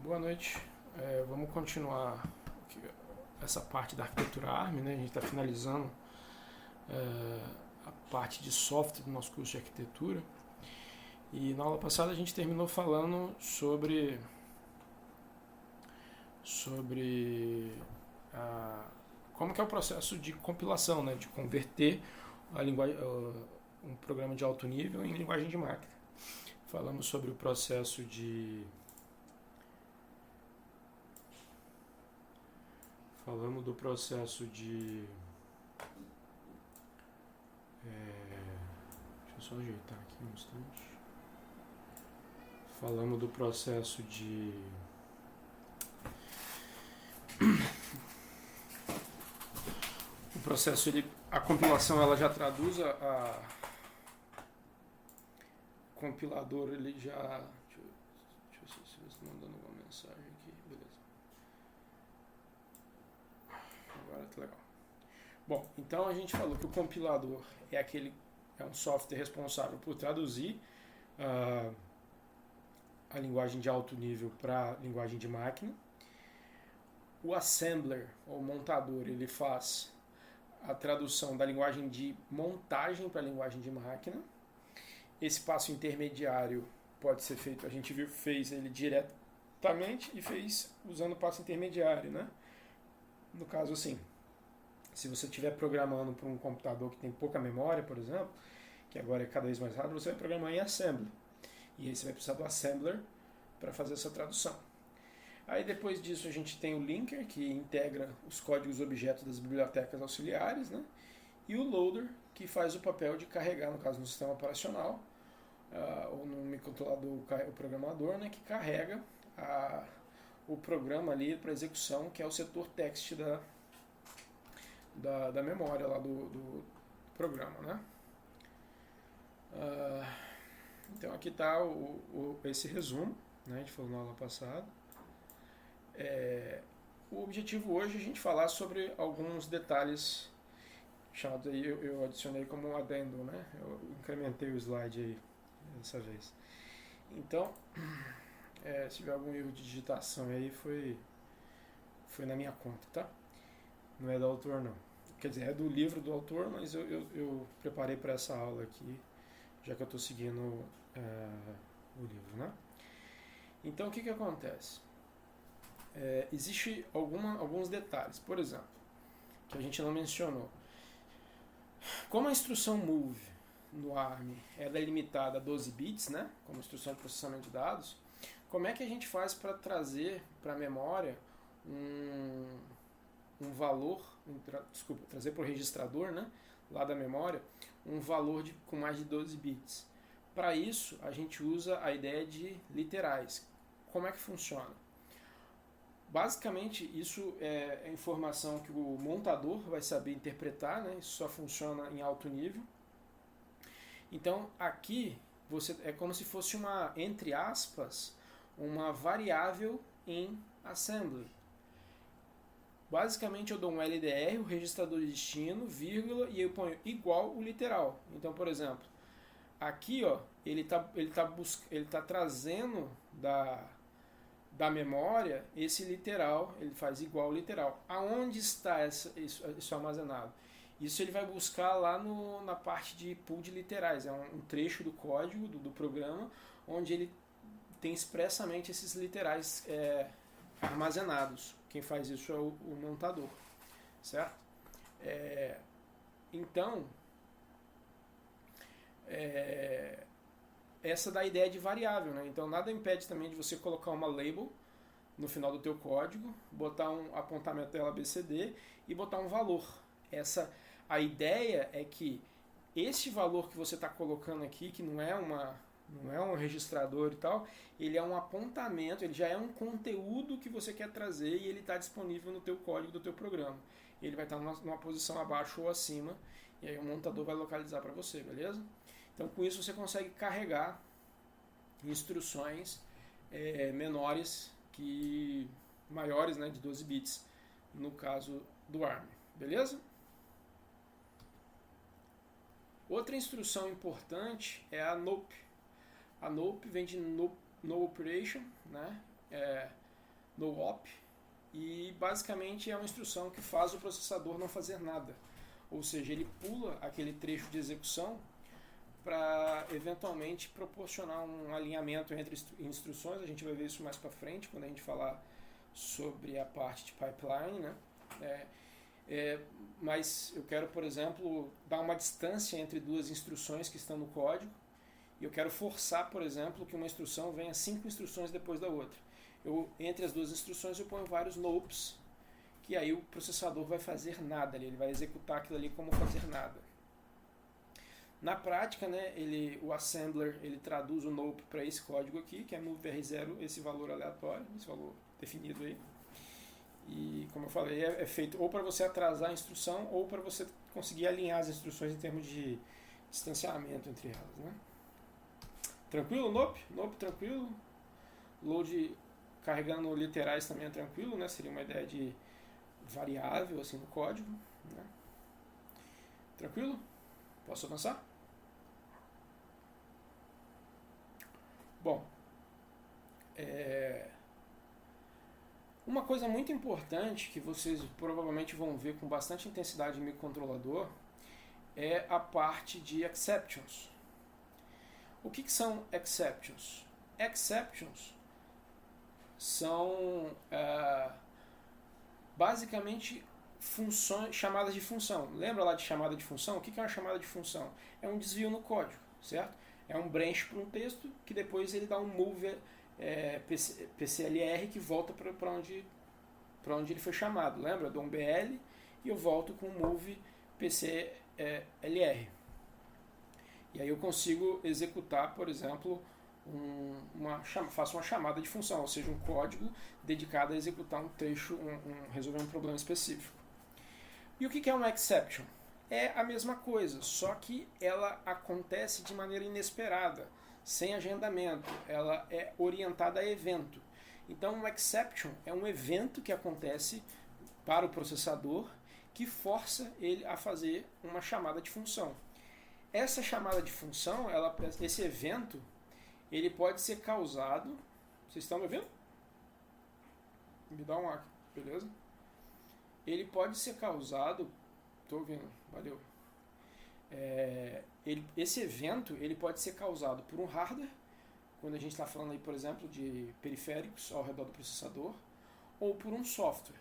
Boa noite. Vamos continuar aqui essa parte da arquitetura ARM, né? A gente está finalizando a parte de software do nosso curso de arquitetura. E na aula passada a gente terminou falando sobre como que é o processo de compilação, né? De converter a linguagem, um programa de alto nível em linguagem de máquina. Falamos sobre o processo Falamos do processo de... deixa eu só ajeitar aqui um instante. Falamos do processo de... O processo, a compilação, ela já traduz o compilador, ele já... Deixa eu ver se está mandando alguma mensagem aqui. Beleza. Agora tá legal. Bom, então a gente falou que o compilador é um software responsável por traduzir a linguagem de alto nível para a linguagem de máquina. O assembler, ou montador, ele faz a tradução da linguagem de montagem para a linguagem de máquina. Esse passo intermediário pode ser feito, a gente fez ele diretamente e fez usando o passo intermediário, né? No caso, assim, se você estiver programando para um computador que tem pouca memória, por exemplo, que agora é cada vez mais rápido, você vai programar em assembly. E aí você vai precisar do assembler para fazer essa tradução. Aí depois disso a gente tem o linker, que integra os códigos objetos das bibliotecas auxiliares, né? E o loader, que faz o papel de carregar, no caso no sistema operacional, ou no microcontrolador, o programador, né? Que carrega o programa ali para execução, que é o setor text da memória lá do programa, né? Então aqui está esse resumo, né? A gente falou na aula passada. O objetivo hoje é a gente falar sobre alguns detalhes chamados aí, eu adicionei como um adendo, né? Eu incrementei o slide aí dessa vez. Então, se tiver algum erro de digitação aí, foi na minha conta, tá? Não é do autor, não. Quer dizer, é do livro do autor, mas eu preparei para essa aula aqui, já que eu estou seguindo o livro, né? Então, o que acontece? Existe alguns detalhes, por exemplo, que a gente não mencionou. Como a instrução move no ARM ela é limitada a 12 bits, né, como instrução de processamento de dados, como é que a gente faz para trazer para a memória um valor, trazer para o registrador, né, lá da memória, um valor com mais de 12 bits? Para isso, a gente usa a ideia de literais. Como é que funciona? Basicamente, isso é informação que o montador vai saber interpretar, né? Isso só funciona em alto nível. Então, aqui é como se fosse entre aspas, uma variável em assembly. Basicamente, eu dou um LDR, o registrador de destino, vírgula, e eu ponho igual o literal. Então, por exemplo, aqui ó, ele tá trazendo da memória esse literal, ele faz igual ao literal. Aonde está isso armazenado? Isso ele vai buscar lá na parte de pool de literais, é um trecho do código do programa, onde ele tem expressamente esses literais armazenados. Quem faz isso é o montador, certo? Então, essa da ideia de variável, né? Então nada impede também de você colocar uma label no final do teu código, botar um apontamento dela ABCD e botar um valor. A ideia é que esse valor que você está colocando aqui, que não é um registrador e tal, ele é um apontamento, ele já é um conteúdo que você quer trazer e ele está disponível no teu código do teu programa. Ele vai estar numa posição abaixo ou acima e aí o montador vai localizar para você, beleza? Então, com isso, você consegue carregar instruções maiores, né, de 12 bits, no caso do ARM. Beleza? Outra instrução importante é a NOP. A NOP vem de No Operation, né? no op, e basicamente é uma instrução que faz o processador não fazer nada. Ou seja, ele pula aquele trecho de execução para eventualmente proporcionar um alinhamento entre instruções. A gente vai ver isso mais para frente, quando a gente falar sobre a parte de pipeline, né? Mas eu quero, por exemplo, dar uma distância entre duas instruções que estão no código, e eu quero forçar, por exemplo, que uma instrução venha 5 instruções depois da outra. Entre as duas instruções eu ponho vários loops, que aí o processador vai fazer nada, ele vai executar aquilo ali como fazer nada. Na prática, né, o assembler ele traduz o nope para esse código aqui, que é movebr0, esse valor aleatório, esse valor definido aí. E, como eu falei, é feito ou para você atrasar a instrução ou para você conseguir alinhar as instruções em termos de distanciamento entre elas, né? Tranquilo, nope? Nope, tranquilo. Load carregando literais também é tranquilo, né? Seria uma ideia de variável assim no código, né? Tranquilo? Posso avançar? Bom, uma coisa muito importante que vocês provavelmente vão ver com bastante intensidade em microcontrolador é a parte de exceptions. O que são exceptions? Exceptions são basicamente funções, chamadas de função. Lembra lá de chamada de função? O que é uma chamada de função? É um desvio no código, certo? É um branch para um texto que depois ele dá um move PCLR que volta para onde ele foi chamado. Lembra? Eu dou um BL e eu volto com um move PCLR. E aí eu consigo executar, por exemplo, faço uma chamada de função, ou seja, um código dedicado a executar um trecho, resolver um problema específico. E o que é uma exception? É a mesma coisa, só que ela acontece de maneira inesperada, sem agendamento, ela é orientada a evento. Então, uma exception é um evento que acontece para o processador que força ele a fazer uma chamada de função. Essa chamada de função, esse evento, ele pode ser causado... Vocês estão me ouvindo? Me dá um ar, beleza? Ele pode ser causado... Estou ouvindo, valeu. Esse evento ele pode ser causado por um hardware, quando a gente está falando aí, por exemplo, de periféricos ao redor do processador, ou por um software.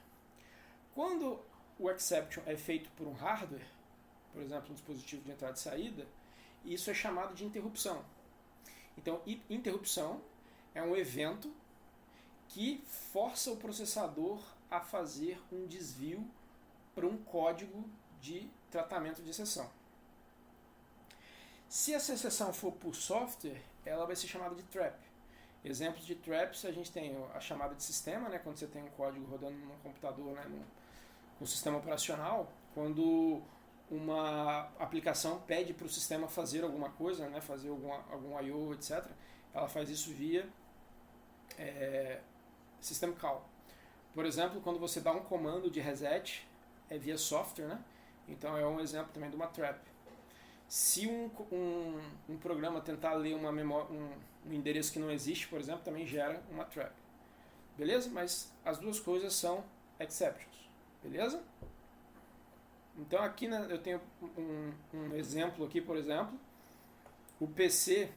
Quando o exception é feito por um hardware, por exemplo, um dispositivo de entrada e saída, isso é chamado de interrupção. Então, interrupção é um evento que força o processador a fazer um desvio para um código de tratamento de exceção. Se essa exceção for por software, ela vai ser chamada de trap. Exemplos de traps, a gente tem a chamada de sistema, né, quando você tem um código rodando num computador, né, num sistema operacional, quando uma aplicação pede para o sistema fazer alguma coisa, né, fazer algum I/O, etc., ela faz isso via system call. Por exemplo, quando você dá um comando de reset, é via software, né? Então é um exemplo também de uma trap. Se um programa tentar ler um endereço que não existe, por exemplo, também gera uma trap. Beleza? Mas as duas coisas são exceptions. Beleza? Então aqui, né, eu tenho um exemplo aqui, por exemplo. O PC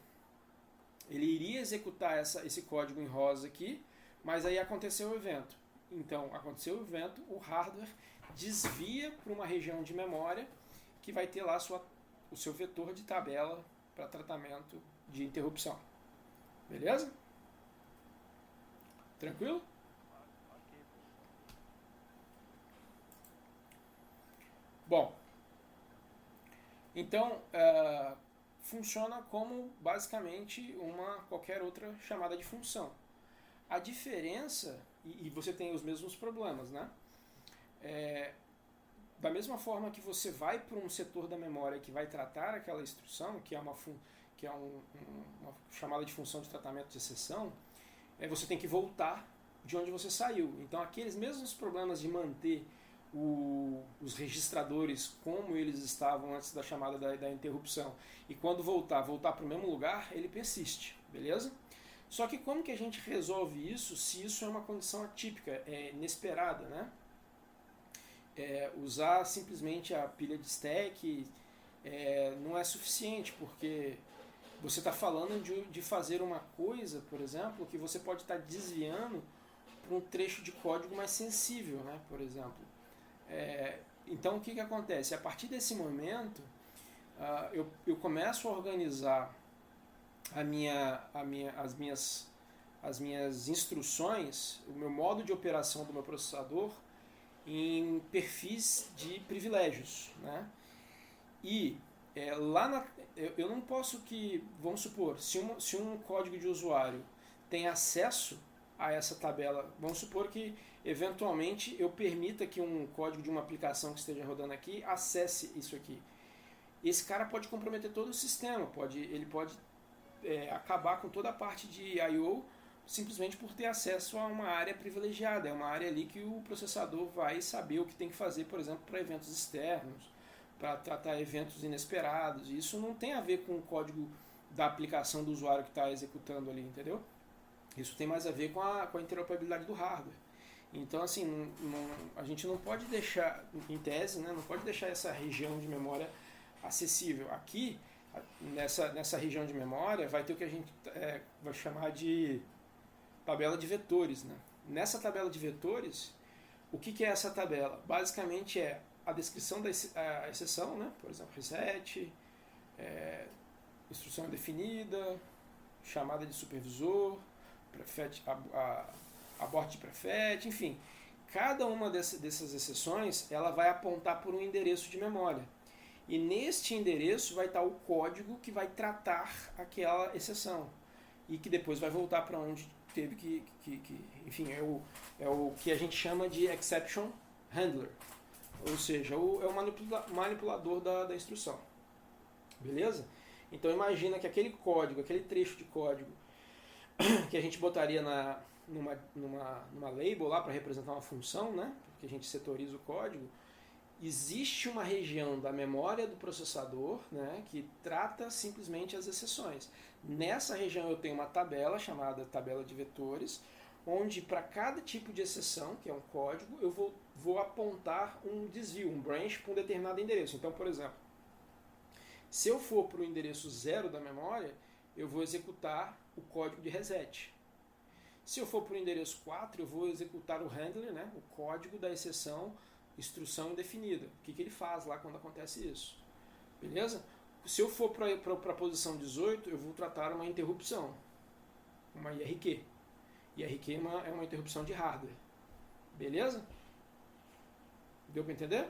ele iria executar esse código em rosa aqui, mas aí aconteceu o evento. Então aconteceu o evento, o hardware desvia para uma região de memória que vai ter lá o seu vetor de tabela para tratamento de interrupção. Beleza? Tranquilo? Bom, então funciona como basicamente qualquer outra chamada de função. A diferença, e você tem os mesmos problemas, né? Da mesma forma que você vai para um setor da memória que vai tratar aquela instrução, que é uma chamada de função de tratamento de exceção, você tem que voltar de onde você saiu. Então aqueles mesmos problemas de manter os registradores como eles estavam antes da chamada da interrupção, e quando voltar para o mesmo lugar, ele persiste, beleza? Só que como que a gente resolve isso se isso é uma condição atípica, inesperada, né? Usar simplesmente a pilha de stack não é suficiente, porque você está falando de fazer uma coisa, por exemplo, que você pode estar desviando para um trecho de código mais sensível, né? Por exemplo. Então o que acontece? A partir desse momento, eu começo a organizar as minhas instruções, o meu modo de operação do meu processador em perfis de privilégios, né? E eu não posso vamos supor, se um código de usuário tem acesso a essa tabela, vamos supor que eventualmente eu permita que um código de uma aplicação que esteja rodando aqui acesse isso aqui. Esse cara pode comprometer todo o sistema, ele pode acabar com toda a parte de I/O simplesmente por ter acesso a uma área privilegiada. É uma área ali que o processador vai saber o que tem que fazer, por exemplo, para eventos externos, para tratar eventos inesperados. E isso não tem a ver com o código da aplicação do usuário que está executando ali, entendeu? Isso tem mais a ver com a interoperabilidade do hardware. Então, assim, a gente não pode deixar, em tese, né, não pode deixar essa região de memória acessível. Aqui, nessa região de memória, vai ter o que a gente vai chamar de tabela de vetores. Né? Nessa tabela de vetores, o que é essa tabela? Basicamente é a descrição da exceção, né? Por exemplo, reset, instrução indefinida, chamada de supervisor, prefetch, abort de prefetch, enfim. Cada uma dessas exceções ela vai apontar por um endereço de memória. E neste endereço vai estar o código que vai tratar aquela exceção. E que depois vai voltar para onde teve enfim, é o que a gente chama de exception handler. Ou seja, é o manipulador da instrução. Beleza? Então imagina que aquele código, aquele trecho de código que a gente botaria numa label lá para representar uma função, né? Porque a gente setoriza o código. Existe uma região da memória do processador, né, que trata simplesmente as exceções. Nessa região eu tenho uma tabela chamada tabela de vetores, onde para cada tipo de exceção, que é um código, eu vou apontar um desvio, um branch para um determinado endereço. Então, por exemplo, se eu for para o endereço 0 da memória, eu vou executar o código de reset. Se eu for para o endereço 4, eu vou executar o handler, né, o código da exceção instrução indefinida. O que ele faz lá quando acontece isso? Beleza? Se eu for para a posição 18, eu vou tratar uma interrupção, uma IRQ. IRQ é uma interrupção de hardware. Beleza? Deu para entender?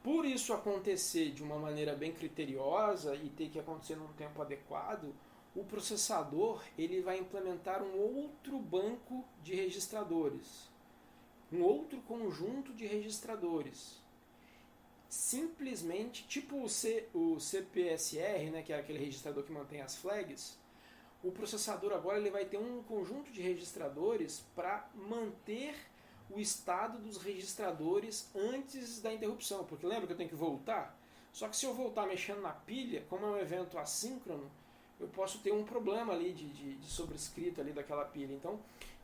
Por isso acontecer de uma maneira bem criteriosa e ter que acontecer num tempo adequado, o processador ele vai implementar um outro banco de registradores. Um outro conjunto de registradores. Simplesmente, tipo o CPSR, né, que é aquele registrador que mantém as flags, o processador agora ele vai ter um conjunto de registradores para manter o estado dos registradores antes da interrupção. Porque lembra que eu tenho que voltar? Só que se eu voltar mexendo na pilha, como é um evento assíncrono, eu posso ter um problema ali de sobrescrito ali daquela pilha. Então,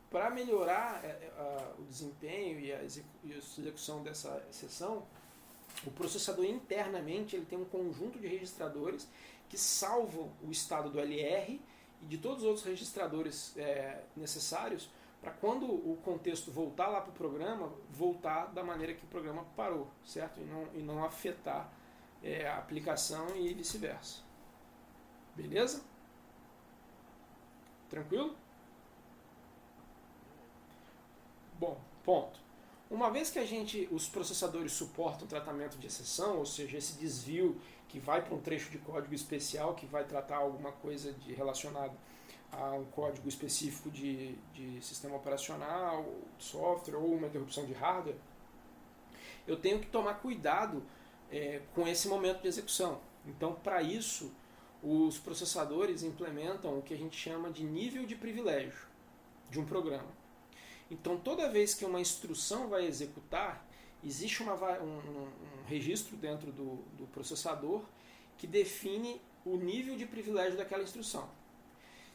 para melhorar o desempenho e a execução dessa exceção, o processador internamente ele tem um conjunto de registradores que salvam o estado do LR e de todos os outros registradores necessários para quando o contexto voltar lá para o programa, voltar da maneira que o programa parou, certo? E não afetar a aplicação e vice-versa. Beleza? Tranquilo? Bom, ponto. Uma vez que os processadores suportam tratamento de exceção, ou seja, esse desvio que vai para um trecho de código especial que vai tratar alguma coisa relacionada a um código específico de sistema operacional, software ou uma interrupção de hardware, eu tenho que tomar cuidado com esse momento de execução. Então, para isso, os processadores implementam o que a gente chama de nível de privilégio de um programa. Então, toda vez que uma instrução vai executar, existe um registro dentro do processador que define o nível de privilégio daquela instrução.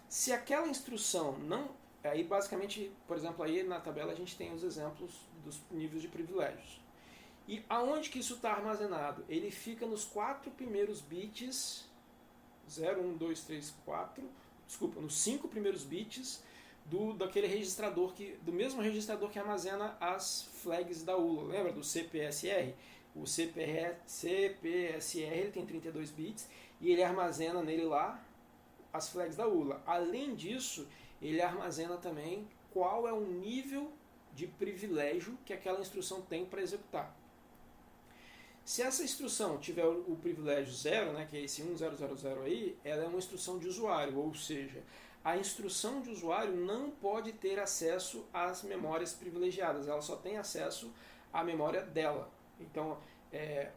Se aquela instrução não... Aí basicamente, por exemplo, aí na tabela a gente tem os exemplos dos níveis de privilégios. E aonde que isso está armazenado? Ele fica nos 4 primeiros bits, 0, 1, 2, 3, 4, desculpa, nos 5 primeiros bits daquele registrador, do mesmo registrador que armazena as flags da ULA. Lembra do CPSR? O CPSR ele tem 32 bits e ele armazena nele lá as flags da ULA. Além disso, ele armazena também qual é o nível de privilégio que aquela instrução tem para executar. Se essa instrução tiver o privilégio 0, né, que é esse 1000 aí, ela é uma instrução de usuário, ou seja, a instrução de usuário não pode ter acesso às memórias privilegiadas, ela só tem acesso à memória dela. Então,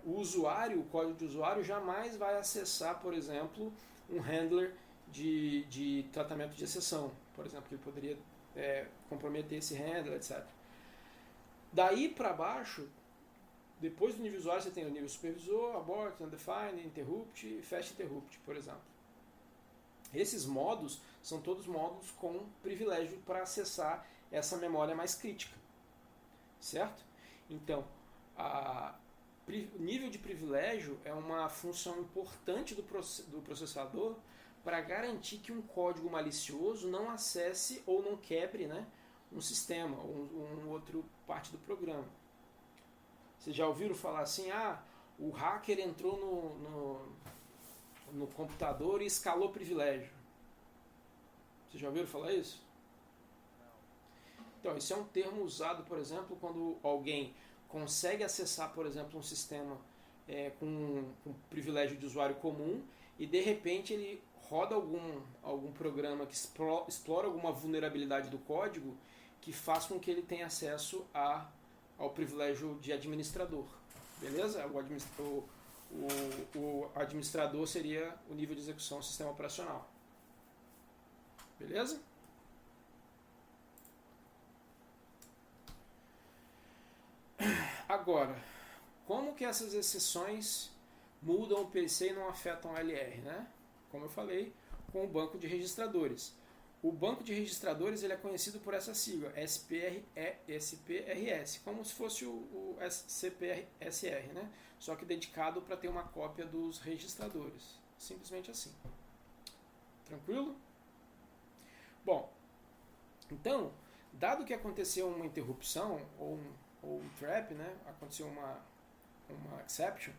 o usuário, o código de usuário, jamais vai acessar, por exemplo, um handler de tratamento de exceção, por exemplo, que ele poderia comprometer esse handler, etc. Daí para baixo, depois do nível usuário, você tem o nível supervisor, abort, undefined, interrupt e fast interrupt, por exemplo. Esses modos são todos modos com privilégio para acessar essa memória mais crítica, certo? Então, o nível de privilégio é uma função importante do processador para garantir que um código malicioso não acesse ou não quebre, né, um sistema ou um outro parte do programa. Vocês já ouviram falar assim, o hacker entrou no computador e escalou privilégio. Vocês já ouviram falar isso? Então, isso é um termo usado, por exemplo, quando alguém consegue acessar, por exemplo, um sistema com privilégio de usuário comum e, de repente, ele roda algum programa que explora alguma vulnerabilidade do código que faz com que ele tenha acesso ao privilégio de administrador. Beleza? O administrador seria o nível de execução do sistema operacional. Beleza? Agora, como que essas exceções mudam o PC e não afetam o LR, né? Como eu falei, com o banco de registradores. O banco de registradores ele é conhecido por essa sigla, SPRS, como se fosse o CPSR, né? Só que dedicado para ter uma cópia dos registradores. Simplesmente assim. Tranquilo? Bom, então, dado que aconteceu uma interrupção ou um trap, né? Aconteceu uma exception,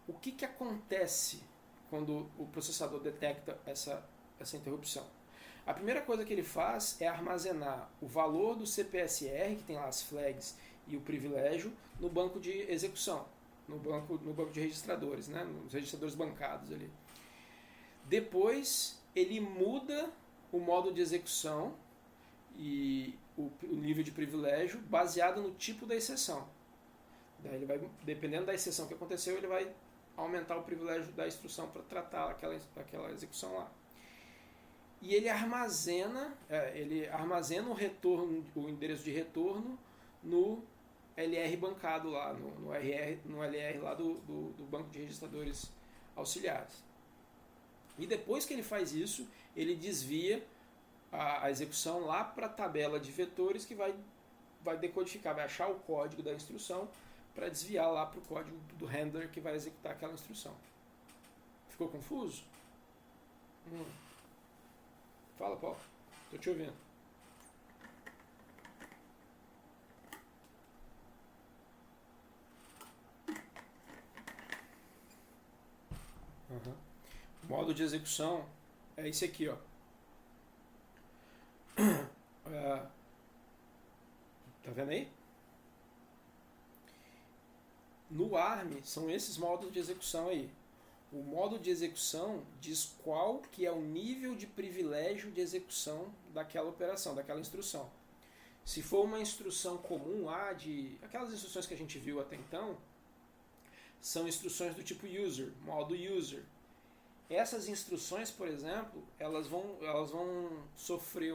o que acontece quando o processador detecta essa interrupção? A primeira coisa que ele faz é armazenar o valor do CPSR, que tem lá as flags e o privilégio, no banco de execução, no banco de registradores, né? Nos registradores bancados ali. Depois ele muda o modo de execução e o nível de privilégio baseado no tipo da exceção. Daí ele vai, dependendo da exceção que aconteceu, ele vai aumentar o privilégio da instrução para tratar aquela execução lá. E ele armazena o endereço de retorno no LR bancado lá, no LR lá do banco de registradores auxiliares. E depois que ele faz isso, ele desvia a execução lá para a tabela de vetores que vai decodificar, vai achar o código da instrução para desviar lá para o código do handler que vai executar aquela instrução. Ficou confuso? Fala, Paulo. Estou te ouvindo. O modo de execução é esse aqui, ó. Tá vendo aí? No ARM são esses modos de execução aí. O modo de execução diz qual que é o nível de privilégio de execução daquela operação, daquela instrução. Se for uma instrução comum lá, aquelas instruções que a gente viu até então, são instruções do tipo user, modo user. Essas instruções, por exemplo, elas vão sofrer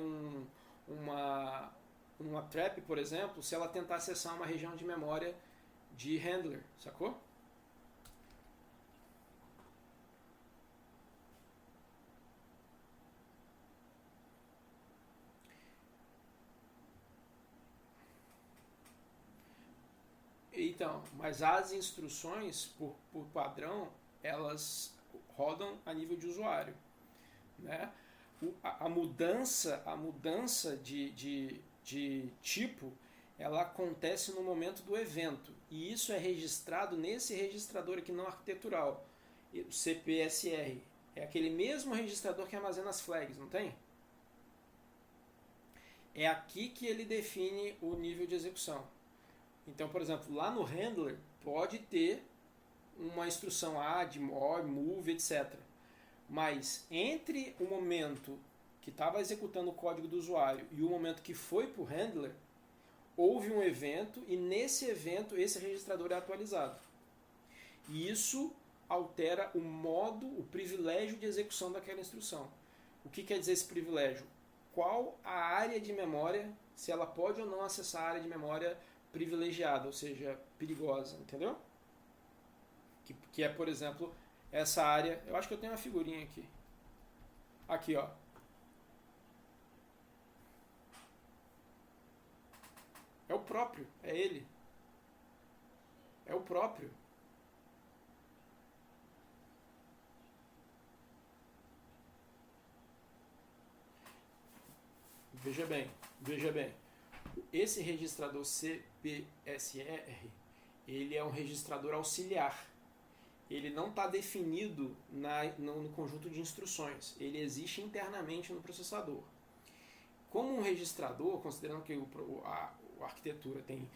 uma trap, por exemplo, se ela tentar acessar uma região de memória de handler, sacou? Então, mas as instruções, por padrão, elas rodam a nível de usuário, né? A mudança de tipo, ela acontece no momento do evento. E isso é registrado nesse registrador aqui não arquitetural, o CPSR. É aquele mesmo registrador que armazena as flags, não tem? É aqui que ele define o nível de execução. Então, por exemplo, lá no handler pode ter uma instrução add, more, move, etc. Mas entre o momento que estava executando o código do usuário e o momento que foi para o handler, houve um evento e nesse evento esse registrador é atualizado. E isso altera o modo, o privilégio de execução daquela instrução. O que quer dizer esse privilégio? Qual a área de memória, se ela pode ou não acessar a área de memória privilegiada, ou seja, perigosa, entendeu? Que é, por exemplo, essa área. Eu acho que eu tenho uma figurinha aqui. Aqui, ó. É o próprio, é ele. É o próprio. Veja bem, veja bem. Esse registrador CPSR, ele é um registrador auxiliar. Ele não está definido no conjunto de instruções. Ele existe internamente no processador. Como um registrador, considerando que a arquitetura tem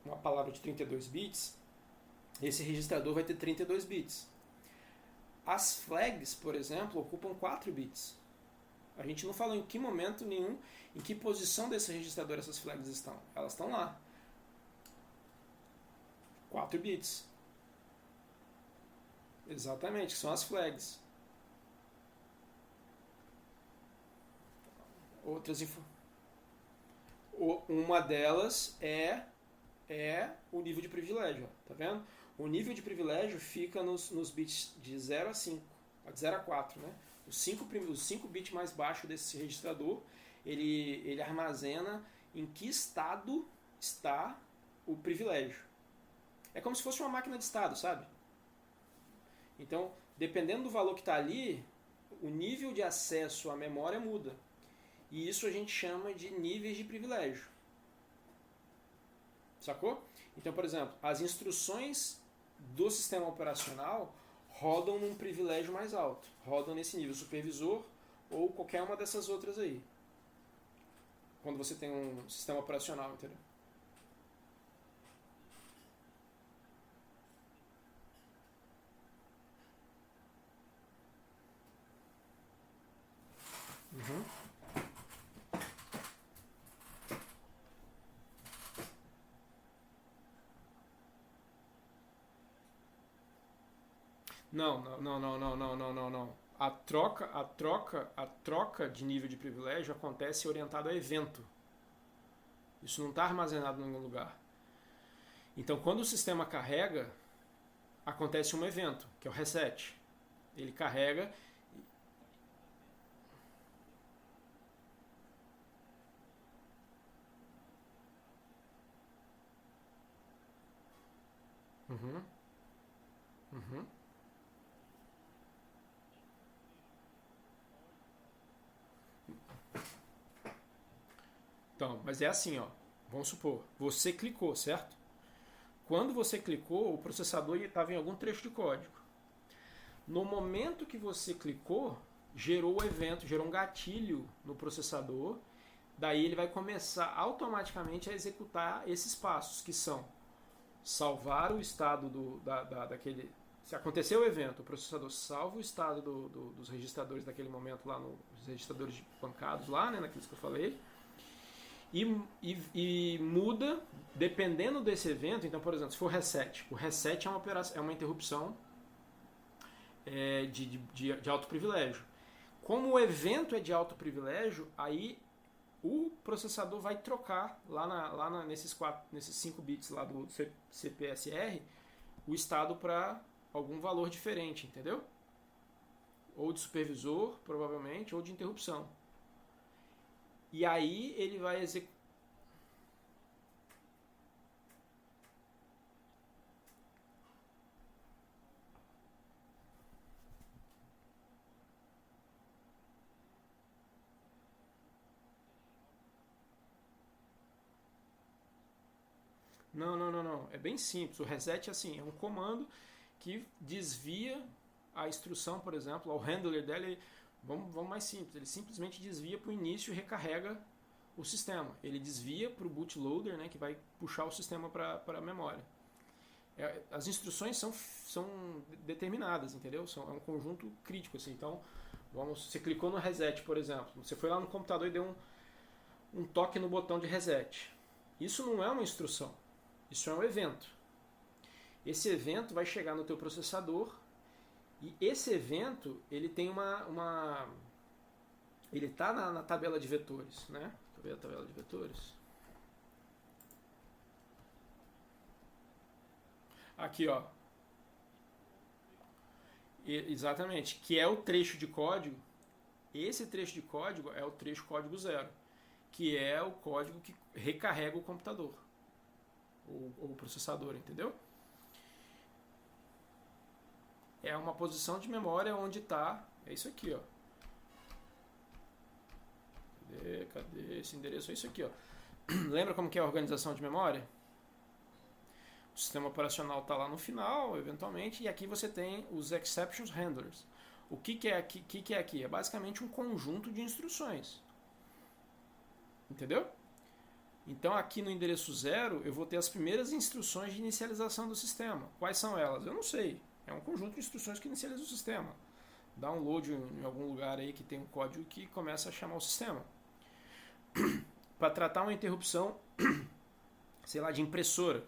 uma palavra de 32 bits, esse registrador vai ter 32 bits. As flags, por exemplo, ocupam 4 bits. A gente não falou em que momento nenhum, em que posição desse registrador essas flags estão. Elas estão lá. 4 bits. Exatamente, são as flags. Uma delas é o nível de privilégio, tá vendo? O nível de privilégio fica nos bits de 0 a 5, de 0 a 4, né? Os 5 bits mais baixos desse registrador, ele armazena em que estado está o privilégio. É como se fosse uma máquina de estado, sabe? Então, dependendo do valor que está ali, o nível de acesso à memória muda. E isso a gente chama de níveis de privilégio. Sacou? Então, por exemplo, as instruções do sistema operacional rodam num privilégio mais alto. Rodam nesse nível supervisor ou qualquer uma dessas outras aí. Quando você tem um sistema operacional, entendeu? Uhum. Não. A troca de nível de privilégio acontece orientado a evento. Isso não está armazenado em nenhum lugar. Então, quando o sistema carrega, acontece um evento, que é o reset. Ele carrega. Uhum. Uhum. Então, mas é assim, ó. Vamos supor, você clicou, certo? Quando você clicou, o processador estava em algum trecho de código. No momento que você clicou, gerou o evento, gerou um gatilho no processador. Daí ele vai começar automaticamente a executar esses passos, que são salvar o estado daquele. Se aconteceu o evento, o processador salva o estado dos registradores daquele momento lá nos registradores bancados lá, né, naqueles que eu falei. E muda dependendo desse evento. Então, por exemplo, se for reset, o reset é uma interrupção de alto privilégio. Como o evento é de alto privilégio, aí o processador vai trocar nesses 5 bits lá do CPSR o estado para algum valor diferente, entendeu? Ou de supervisor, provavelmente, ou de interrupção. E aí ele vai executar. Não. É bem simples. O reset assim, é um comando que desvia a instrução, por exemplo, ao handler dela. Vamos mais simples. Ele simplesmente desvia para o início e recarrega o sistema. Ele desvia para o bootloader, né, que vai puxar o sistema para a memória. As instruções são determinadas, entendeu? É um conjunto crítico. Assim. Então, você clicou no reset, por exemplo. Você foi lá no computador e deu um toque no botão de reset. Isso não é uma instrução. Isso é um evento. Esse evento vai chegar no teu processador e esse evento ele tem ele está na tabela de vetores, né? Deixa eu ver a tabela de vetores. Aqui, ó. Exatamente, que é o trecho de código. Esse trecho de código é o trecho código 0, que é o código que recarrega o computador ou o processador, entendeu? É uma posição de memória onde está. É isso aqui, ó. Cadê? Esse endereço é isso aqui, ó. Lembra como que é a organização de memória? O sistema operacional está lá no final, eventualmente, e aqui você tem os exceptions handlers. O que é aqui? É basicamente um conjunto de instruções. Entendeu? Então aqui no endereço 0 eu vou ter as primeiras instruções de inicialização do sistema. Quais são elas? Eu não sei. É um conjunto de instruções que inicializa o sistema. Download em algum lugar aí que tem um código que começa a chamar o sistema. Para tratar uma interrupção, sei lá, de impressora.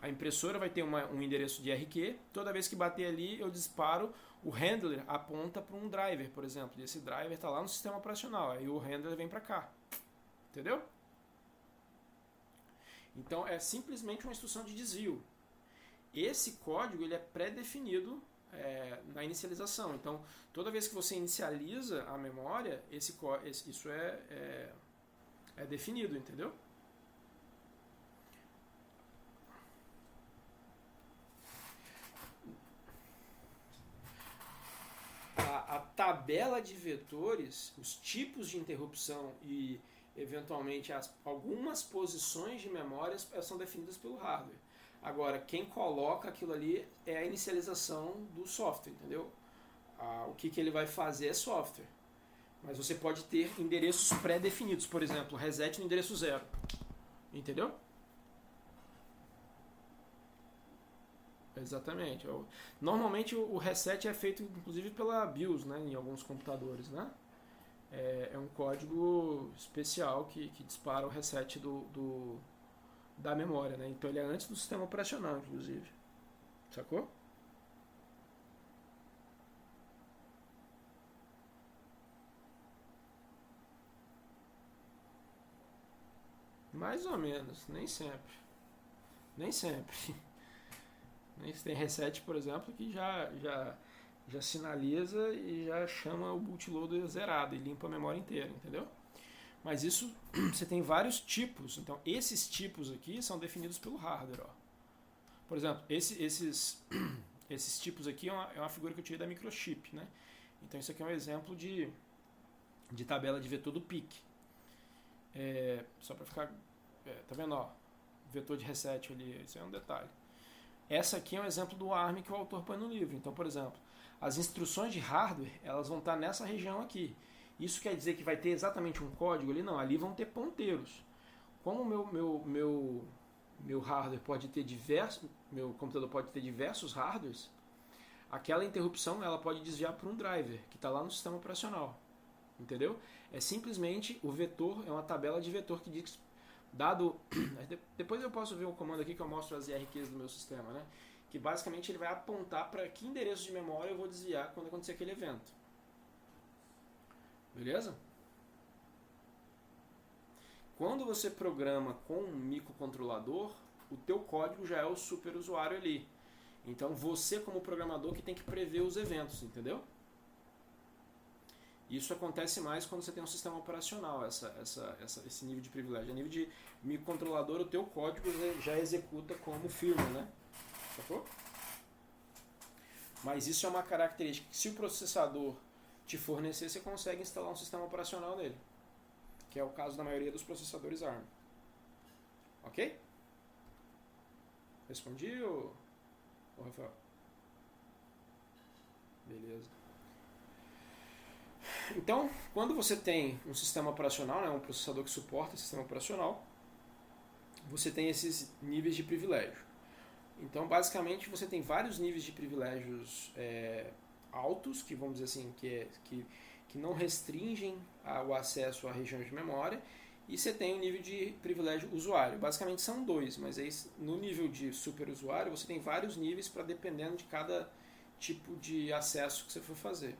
A impressora vai ter um endereço de RQ. Toda vez que bater ali, eu disparo. O handler aponta para um driver, por exemplo. E esse driver está lá no sistema operacional. Aí o handler vem para cá. Entendeu? Então é simplesmente uma instrução de desvio. Esse código ele é pré-definido na inicialização. Então toda vez que você inicializa a memória, isso é definido, entendeu? A tabela de vetores, os tipos de interrupção e eventualmente algumas posições de memória são definidas pelo hardware. Agora, quem coloca aquilo ali é a inicialização do software, entendeu? O que ele vai fazer é software. Mas você pode ter endereços pré-definidos, por exemplo, reset no endereço 0. Entendeu? Exatamente. Normalmente o reset é feito inclusive pela BIOS, né, em alguns computadores, né? É um código especial que dispara o reset da memória, né? Então ele é antes do sistema operacional, inclusive. Sacou? Mais ou menos, nem sempre. Nem sempre. Tem reset, por exemplo, que já sinaliza e já chama o bootloader zerado e limpa a memória inteira, entendeu? Mas isso, você tem vários tipos. Então, esses tipos aqui são definidos pelo hardware. Ó. Por exemplo, esses tipos aqui é uma figura que eu tirei da microchip, né? Então, isso aqui é um exemplo de tabela de vetor do PIC. Só para ficar... tá vendo? Ó, vetor de reset ali, isso é um detalhe. Essa aqui é um exemplo do ARM que o autor põe no livro. Então, por exemplo, as instruções de hardware, elas vão estar nessa região aqui. Isso quer dizer que vai ter exatamente um código ali? Não, ali vão ter ponteiros. Como meu hardware pode ter meu computador pode ter diversos hardwares, aquela interrupção ela pode desviar para um driver que está lá no sistema operacional. Entendeu? É simplesmente o vetor, é uma tabela de vetor que diz dado. Depois eu posso ver um comando aqui que eu mostro as IRQs do meu sistema, né? Que basicamente ele vai apontar para que endereço de memória eu vou desviar quando acontecer aquele evento. Beleza? Quando você programa com um microcontrolador, o teu código já é o superusuário ali. Então você como programador que tem que prever os eventos, entendeu? Isso acontece mais quando você tem um sistema operacional, esse nível de privilégio. A nível de microcontrolador, o teu código já executa como firmware, né? Sacou? Mas isso é uma característica que se o processador te fornecer, você consegue instalar um sistema operacional nele. Que é o caso da maioria dos processadores ARM. Ok? Respondi, ô Rafael? Beleza. Então, quando você tem um sistema operacional, né, um processador que suporta esse sistema operacional, você tem esses níveis de privilégio. Então, basicamente, você tem vários níveis de privilégios altos, que vamos dizer assim, que não restringem o acesso a regiões de memória, e você tem o nível de privilégio usuário. Basicamente são dois, mas aí, no nível de superusuário você tem vários níveis para dependendo de cada tipo de acesso que você for fazer.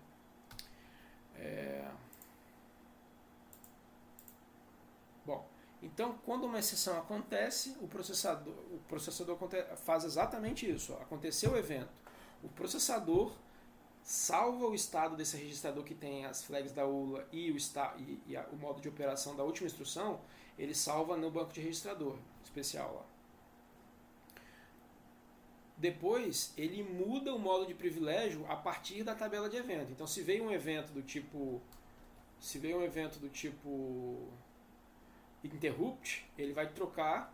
Bom, então quando uma exceção acontece, o processador faz exatamente isso. Aconteceu o evento, o processador salva o estado desse registrador que tem as flags da ULA e o modo de operação da última instrução, ele salva no banco de registrador especial lá. Depois, ele muda o modo de privilégio a partir da tabela de evento. Então, se veio um evento do tipo interrupt, ele vai trocar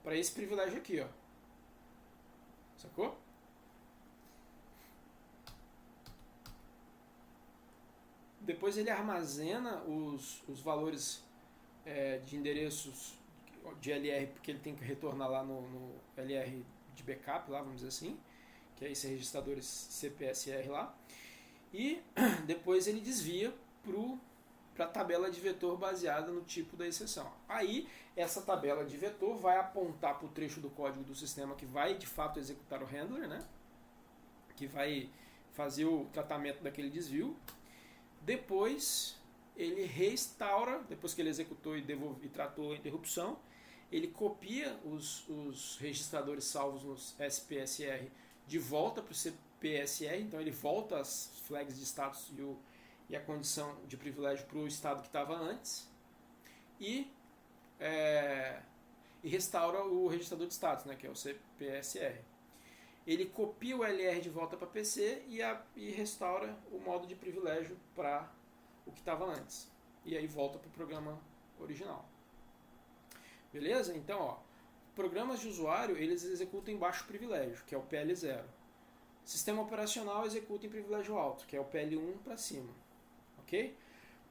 para esse privilégio aqui, ó. Sacou? Depois ele armazena os valores de endereços de LR, porque ele tem que retornar lá no LR de backup, lá, vamos dizer assim, que é esses registradores CPSR lá. E depois ele desvia para a tabela de vetor baseada no tipo da exceção. Aí, essa tabela de vetor vai apontar para o trecho do código do sistema que vai, de fato, executar o handler, né? Que vai fazer o tratamento daquele desvio. Depois, ele restaura, depois que ele executou e tratou a interrupção, ele copia os registradores salvos no SPSR de volta para o CPSR, então ele volta as flags de status e a condição de privilégio para o estado que estava antes e restaura o registrador de status, né, que é o CPSR. Ele copia o LR de volta para PC e restaura o modo de privilégio para o que estava antes. E aí volta para o programa original. Beleza? Então, ó, programas de usuário, eles executam em baixo privilégio, que é o PL0. Sistema operacional executa em privilégio alto, que é o PL1 para cima. Ok?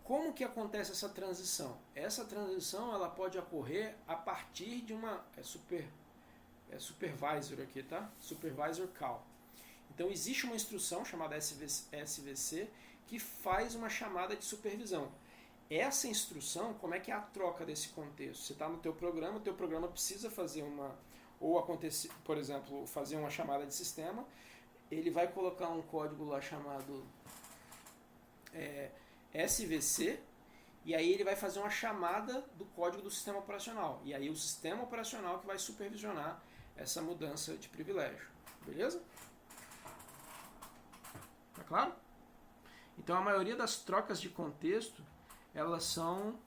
Como que acontece essa transição? Essa transição ela pode ocorrer a partir de uma supervisor aqui, tá? Supervisor call. Então existe uma instrução chamada SVC que faz uma chamada de supervisão. Essa instrução, como é que é a troca desse contexto? Você está no teu programa precisa fazer por exemplo, fazer uma chamada de sistema, ele vai colocar um código lá chamado SVC, e aí ele vai fazer uma chamada do código do sistema operacional. E aí o sistema operacional que vai supervisionar essa mudança de privilégio. Beleza? Tá claro? Então a maioria das trocas de contexto, elas são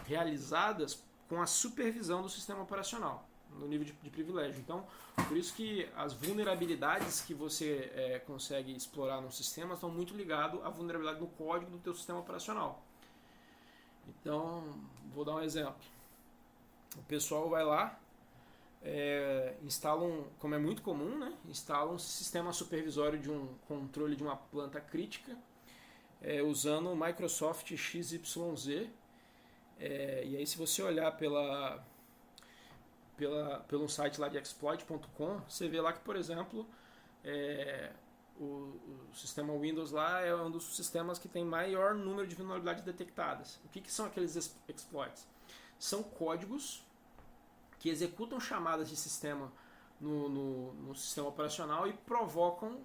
realizadas com a supervisão do sistema operacional, no nível de privilégio. Então, por isso que as vulnerabilidades que você consegue explorar no sistema estão muito ligadas à vulnerabilidade no código do teu sistema operacional. Então, vou dar um exemplo. O pessoal vai lá, instala como é muito comum, né? Instala um sistema supervisório de um controle de uma planta crítica, usando o Microsoft XYZ. E aí, se você olhar pelo site lá de exploit.com, você vê lá que, por exemplo, o sistema Windows lá é um dos sistemas que tem maior número de vulnerabilidades detectadas. O que são aqueles exploits? São códigos que executam chamadas de sistema no sistema operacional e provocam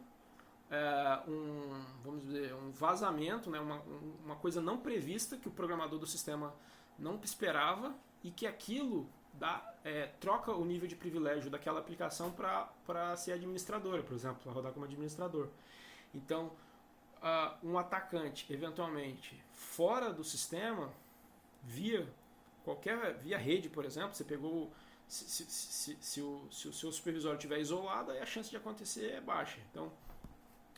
um vazamento, né, uma coisa não prevista que o programador do sistema não esperava, e que aquilo troca o nível de privilégio daquela aplicação para ser administradora, por exemplo, para rodar como administrador. Então, um atacante, eventualmente, fora do sistema, via rede, por exemplo, você pegou, se o seu supervisório estiver isolado, aí a chance de acontecer é baixa. Então,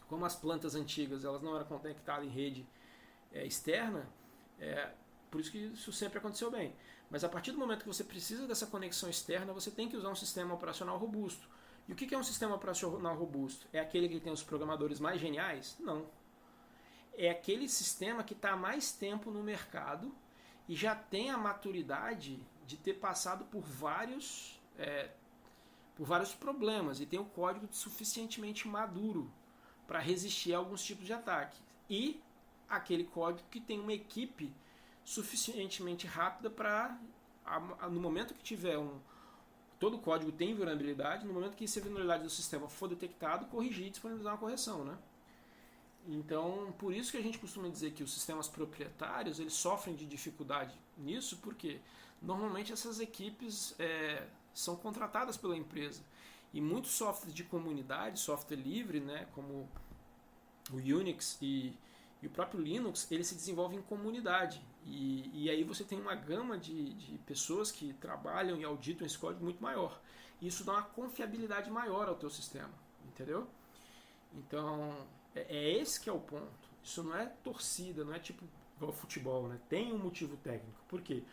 como as plantas antigas elas não eram conectadas em rede externa, Por isso que isso sempre aconteceu bem. Mas a partir do momento que você precisa dessa conexão externa, você tem que usar um sistema operacional robusto. E o que é um sistema operacional robusto? É aquele que tem os programadores mais geniais? Não. É aquele sistema que está há mais tempo no mercado e já tem a maturidade de ter passado por vários problemas e tem o código suficientemente maduro para resistir a alguns tipos de ataque. E aquele código que tem uma equipe suficientemente rápida para, no momento que tiver todo código tem vulnerabilidade, no momento que essa vulnerabilidade do sistema for detectado, corrigir e disponibilizar uma correção, né? Então, por isso que a gente costuma dizer que os sistemas proprietários eles sofrem de dificuldade nisso, porque normalmente essas equipes são contratadas pela empresa. E muitos softwares de comunidade, software livre, né, como o Unix e o próprio Linux, ele se desenvolve em comunidade. E aí você tem uma gama de pessoas que trabalham e auditam esse código muito maior. E isso dá uma confiabilidade maior ao teu sistema, entendeu? Então, esse que é o ponto. Isso não é torcida, não é tipo igual futebol, né? Tem um motivo técnico. Por quê?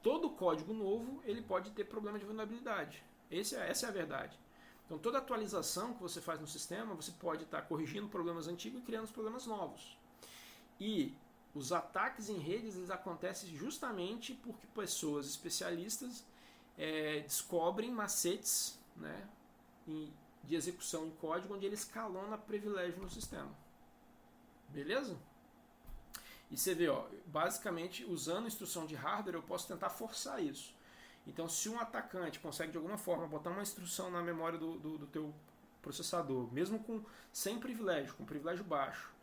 Todo código novo ele pode ter problema de vulnerabilidade. Essa é a verdade. Então, toda atualização que você faz no sistema, você pode estar corrigindo problemas antigos e criando os problemas novos. E os ataques em redes eles acontecem justamente porque pessoas especialistas descobrem macetes, né, de execução em código onde ele escalona privilégio no sistema. Beleza? E você vê, ó, basicamente, usando instrução de hardware, eu posso tentar forçar isso. Então, se um atacante consegue de alguma forma botar uma instrução na memória do teu processador, mesmo sem privilégio, com privilégio baixo,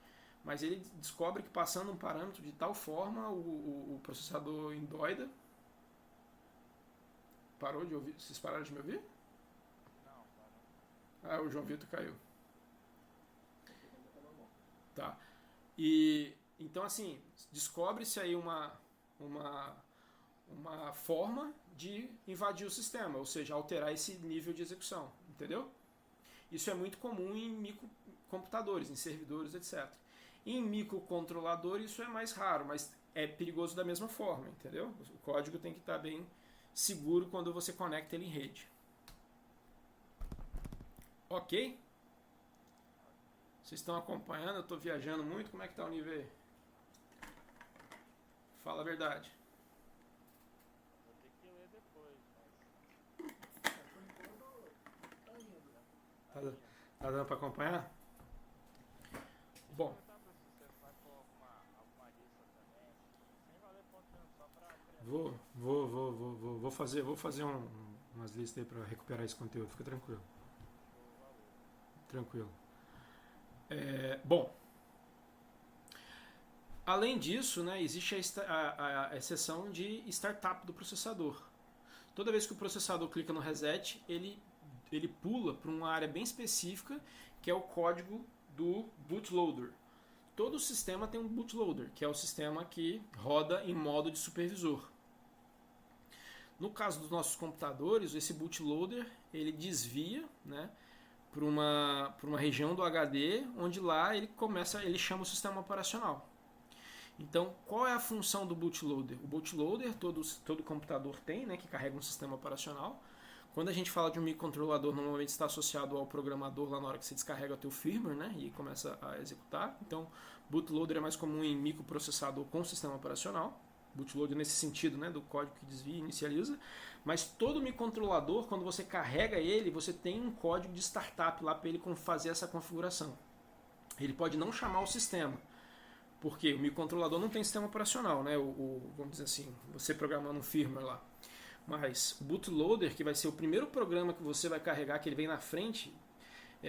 mas ele descobre que passando um parâmetro de tal forma o processador endoida. Parou de ouvir? Vocês pararam de me ouvir? Não, parou. O João Vitor caiu. Tá. E então assim, descobre-se aí uma forma de invadir o sistema, ou seja, alterar esse nível de execução, entendeu? Isso é muito comum em microcomputadores, em servidores, etc. Em microcontrolador isso é mais raro, mas é perigoso da mesma forma, entendeu? O código tem que estar bem seguro quando você conecta ele em rede. Ok? Vocês estão acompanhando? Eu estou viajando muito, como é que está o nível aí? Fala a verdade. Vou ter que ler depois, mas... Tá dando para acompanhar? Bom. Vou fazer umas listas aí para recuperar esse conteúdo, fica tranquilo. Tranquilo. Bom, além disso, né, existe a exceção de startup do processador. Toda vez que o processador clica no reset, ele pula para uma área bem específica, que é o código do bootloader. Todo sistema tem um bootloader, que é o sistema que roda em modo de supervisor. No caso dos nossos computadores, esse bootloader ele desvia, né, para uma região do HD, onde lá ele chama o sistema operacional. Então, qual é a função do bootloader? O bootloader todo computador tem, né, que carrega um sistema operacional. Quando a gente fala de um microcontrolador, normalmente está associado ao programador lá na hora que você descarrega o teu firmware, né, e começa a executar. Então, bootloader é mais comum em microprocessador com sistema operacional. Bootloader nesse sentido, né, do código que desvia e inicializa. Mas todo microcontrolador, quando você carrega ele, você tem um código de startup lá para ele fazer essa configuração. Ele pode não chamar o sistema, porque o microcontrolador não tem sistema operacional, né? Vamos dizer assim, você programando um firmware lá. Mas o bootloader, que vai ser o primeiro programa que você vai carregar, que ele vem na frente,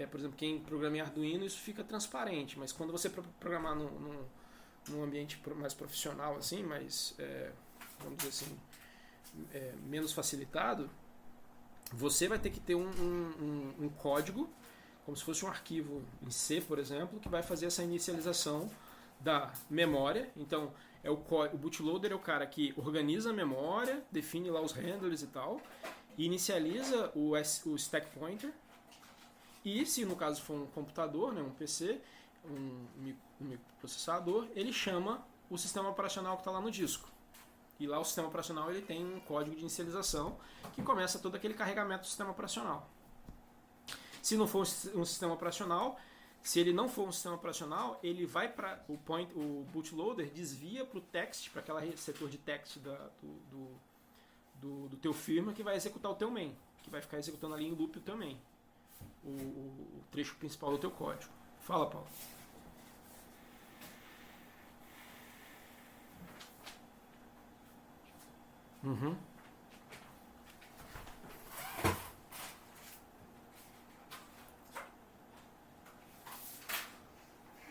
por exemplo, quem programa em Arduino, isso fica transparente, mas quando você programar num ambiente mais profissional, assim, mais, vamos dizer assim, menos facilitado, você vai ter que ter um código, como se fosse um arquivo em C, por exemplo, que vai fazer essa inicialização da memória. Então, o bootloader é o cara que organiza a memória, define lá os handlers e tal, e inicializa o stack pointer. E se no caso for um computador, né, um PC, um microprocessador, ele chama o sistema operacional que está lá no disco. E lá o sistema operacional ele tem um código de inicialização que começa todo aquele carregamento do sistema operacional. Se não for um sistema operacional, se ele não for um sistema operacional, ele vai para o bootloader desvia para o text, para aquele setor de text do teu firmware que vai executar o teu main, que vai ficar executando ali em loop o teu main, o trecho principal do teu código. Fala, Paulo. Uhum.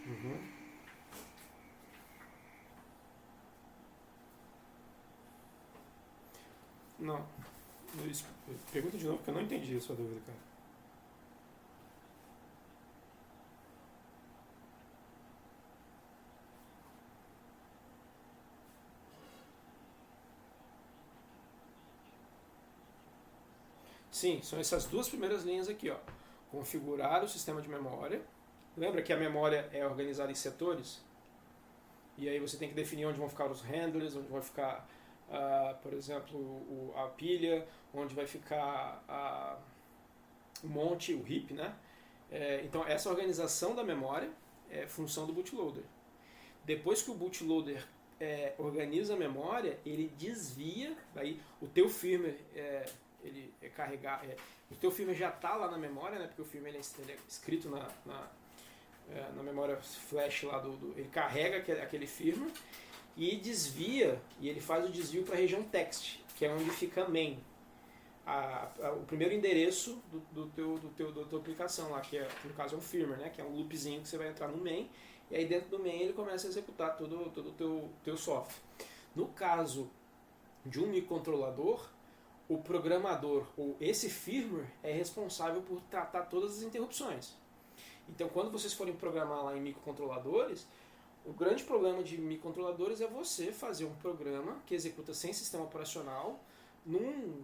Uhum. Não. Pergunta de novo, porque eu não entendi a sua dúvida, cara. Sim, são essas duas primeiras linhas aqui, ó. Configurar o sistema de memória. Lembra que a memória é organizada em setores? E aí você tem que definir onde vão ficar os handlers, onde vai ficar, por exemplo, a pilha, onde vai ficar o monte, o heap, né? Então essa organização da memória é função do bootloader. Depois que o bootloader organiza a memória, ele desvia, aí o teu firmware ele é carregar, o teu firmware já está lá na memória, né? Porque o firmware ele é escrito na memória flash lá ele carrega aquele firmware e desvia, e ele faz o desvio para a região text, que é onde fica main. O primeiro endereço da tua aplicação lá, que no caso é um firmware, né? Que é um loopzinho que você vai entrar no main, e aí dentro do main ele começa a executar todo o teu software. No caso de um microcontrolador, o programador, ou esse firmware, é responsável por tratar todas as interrupções. Então, quando vocês forem programar lá em microcontroladores, o grande problema de microcontroladores é você fazer um programa que executa sem sistema operacional, num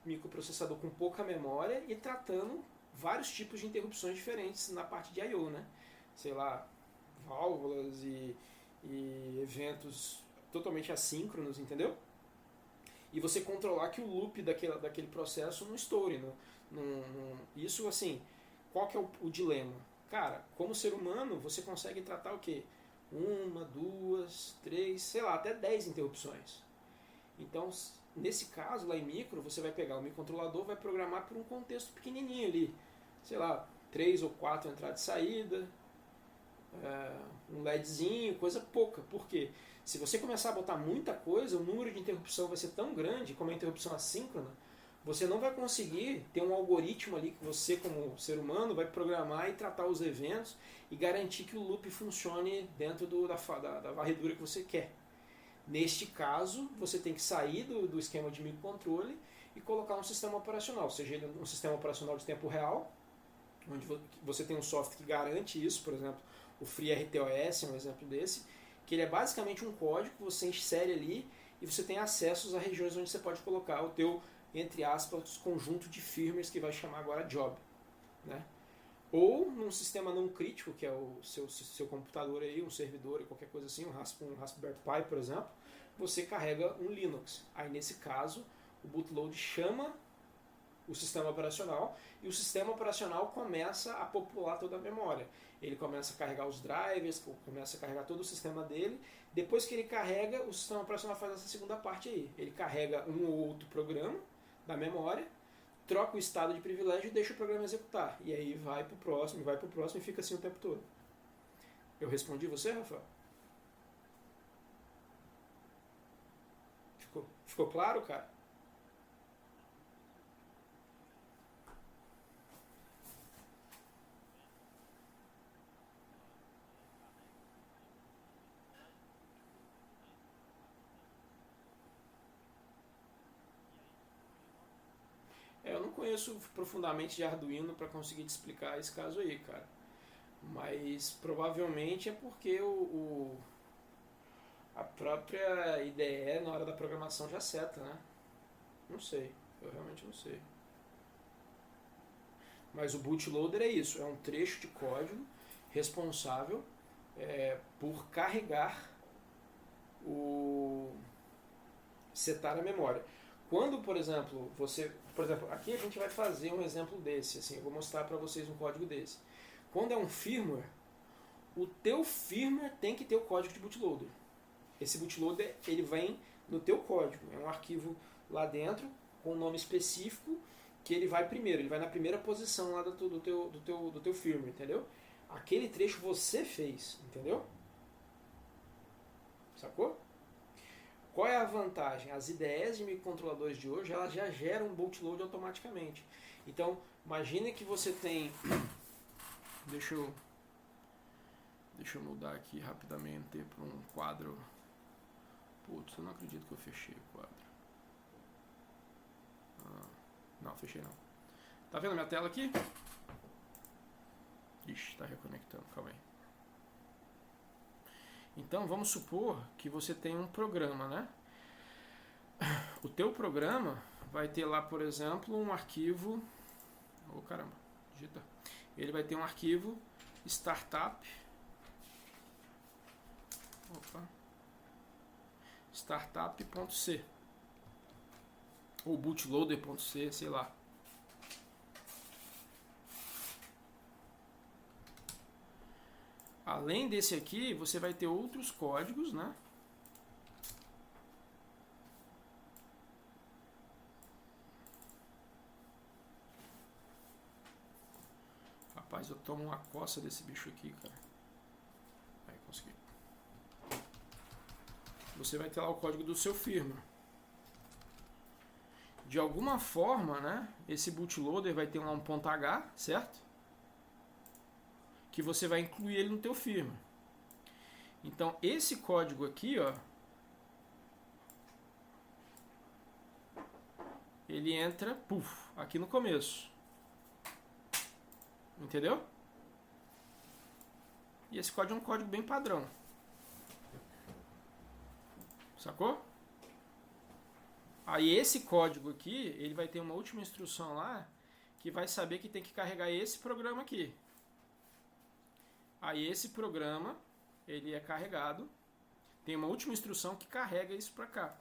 microprocessador com pouca memória e tratando vários tipos de interrupções diferentes na parte de I/O, né? Sei lá, válvulas e eventos totalmente assíncronos, entendeu? E você controlar que o loop daquele processo não estoure. Isso, assim, qual que é o dilema? Cara, como ser humano, você consegue tratar o quê? 1, 2, 3, sei lá, até 10 interrupções. Então, nesse caso, lá em micro, você vai pegar o microcontrolador, vai programar por um contexto pequenininho ali. Sei lá, 3 ou 4 entradas e saída, um LEDzinho, coisa pouca. Por quê? Se você começar a botar muita coisa, o número de interrupção vai ser tão grande, como a interrupção assíncrona, você não vai conseguir ter um algoritmo ali que você, como ser humano, vai programar e tratar os eventos e garantir que o loop funcione dentro da varredura que você quer. Neste caso, você tem que sair do esquema de microcontrole e colocar um sistema operacional, seja ele um sistema operacional de tempo real, onde você tem um software que garante isso, por exemplo, o FreeRTOS é um exemplo desse, que ele é basicamente um código que você insere ali e você tem acessos a regiões onde você pode colocar o teu, entre aspas, conjunto de firmwares que vai chamar agora job, né? Ou num sistema não crítico, que é o seu computador aí, um servidor e qualquer coisa assim, um Raspberry Pi, por exemplo, você carrega um Linux. Aí nesse caso, o bootload chama o sistema operacional e o sistema operacional começa a popular toda a memória. Ele começa a carregar os drivers, começa a carregar todo o sistema dele. Depois que ele carrega, o sistema operacional faz essa segunda parte aí. Ele carrega um ou outro programa da memória, troca o estado de privilégio e deixa o programa executar. E aí vai pro próximo e fica assim o tempo todo. Eu respondi você, Rafael? Ficou claro, cara? Eu não conheço profundamente de Arduino para conseguir te explicar esse caso aí, cara. Mas provavelmente é porque a própria IDE na hora da programação já seta, né? Não sei, eu realmente não sei. Mas o bootloader é isso, é um trecho de código responsável por carregar o setar a memória. Quando, por exemplo, aqui a gente vai fazer um exemplo desse, assim, eu vou mostrar para vocês um código desse. Quando é um firmware, o teu firmware tem que ter o código de bootloader. Esse bootloader, ele vem no teu código, é um arquivo lá dentro com um nome específico que ele vai primeiro, ele vai na primeira posição lá do teu firmware, entendeu? Aquele trecho você fez, entendeu? Sacou? Qual é a vantagem? As IDEs de microcontroladores de hoje, elas já geram um bootload automaticamente. Então, imagine que você tem... Deixa eu mudar aqui rapidamente para um quadro. Putz, eu não acredito que eu fechei o quadro. Não, fechei não. Tá vendo a minha tela aqui? Ixi, tá reconectando, calma aí. Então, vamos supor que você tem um programa, né? O teu programa vai ter lá, por exemplo, um arquivo... Oh, caramba, digita. Ele vai ter um arquivo startup... startup.c ou bootloader.c, sei lá. Além desse aqui, você vai ter outros códigos, né? Rapaz, eu tomo uma coça desse bicho aqui, cara. Aí, consegui. Você vai ter lá o código do seu firmware. De alguma forma, né? Esse bootloader vai ter lá um .h, certo? Que você vai incluir ele no teu firmware. Então, esse código aqui, ó, ele entra, aqui no começo. Entendeu? E esse código é um código bem padrão. Sacou? Aí esse código aqui, ele vai ter uma última instrução lá que vai saber que tem que carregar esse programa aqui. Aí esse programa, ele é carregado. Tem uma última instrução que carrega isso pra cá.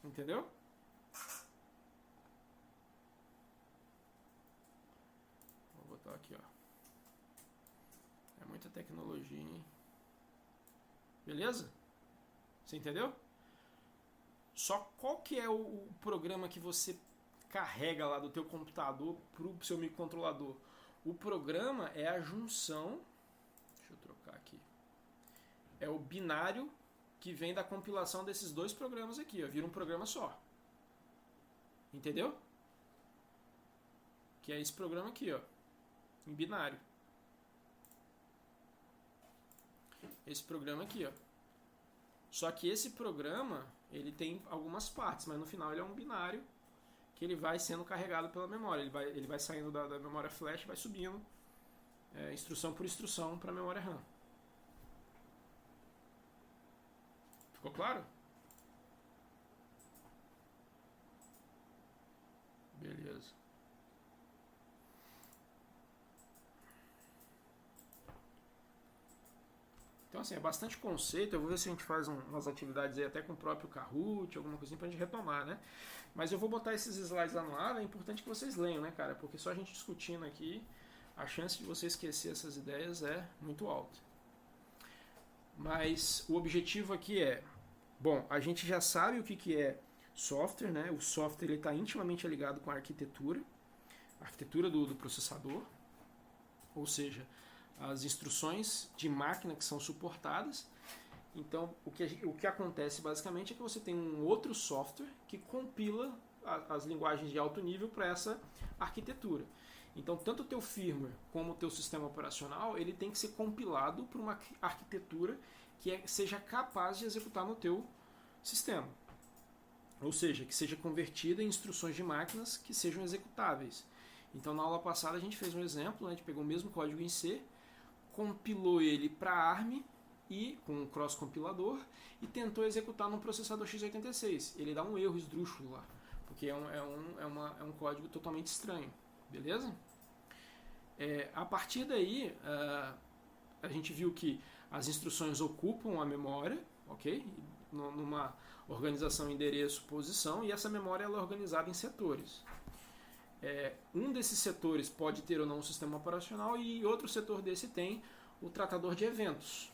Entendeu? Vou botar aqui, ó. É muita tecnologia, hein? Beleza? Você entendeu? Só qual que é o programa que você carrega lá do teu computador pro seu microcontrolador? O programa é a junção, deixa eu trocar aqui, é o binário que vem da compilação desses dois programas aqui, ó, vira um programa só. Entendeu? Que é esse programa aqui, ó, em binário. Esse programa aqui, ó. Só que esse programa, ele tem algumas partes, mas no final ele é um binário que ele vai sendo carregado pela memória. Ele vai saindo da memória flash e vai subindo instrução por instrução para a memória RAM. Ficou claro? Beleza. Então, assim, é bastante conceito. Eu vou ver se a gente faz umas atividades aí até com o próprio Kahoot, alguma coisinha pra gente retomar, né? Mas eu vou botar esses slides lá no ar. É importante que vocês leiam, né, cara? Porque só a gente discutindo aqui, a chance de você esquecer essas ideias é muito alta. Mas o objetivo aqui é... Bom, a gente já sabe o que é software, né? O software está intimamente ligado com a arquitetura do processador. Ou seja... as instruções de máquina que são suportadas. Então, o que acontece basicamente é que você tem um outro software que compila as linguagens de alto nível para essa arquitetura. Então, tanto o teu firmware como o teu sistema operacional, ele tem que ser compilado para uma arquitetura que seja capaz de executar no teu sistema. Ou seja, que seja convertida em instruções de máquinas que sejam executáveis. Então, na aula passada a gente fez um exemplo, né? A gente pegou o mesmo código em C, compilou ele para ARM e com um cross-compilador e tentou executar num processador x86. Ele dá um erro esdrúxulo lá, porque é um código totalmente estranho. Beleza? A partir daí, a gente viu que as instruções ocupam a memória, ok? Numa organização endereço, posição, e essa memória ela é organizada em setores. Um desses setores pode ter ou não um sistema operacional e outro setor desse tem o tratador de eventos.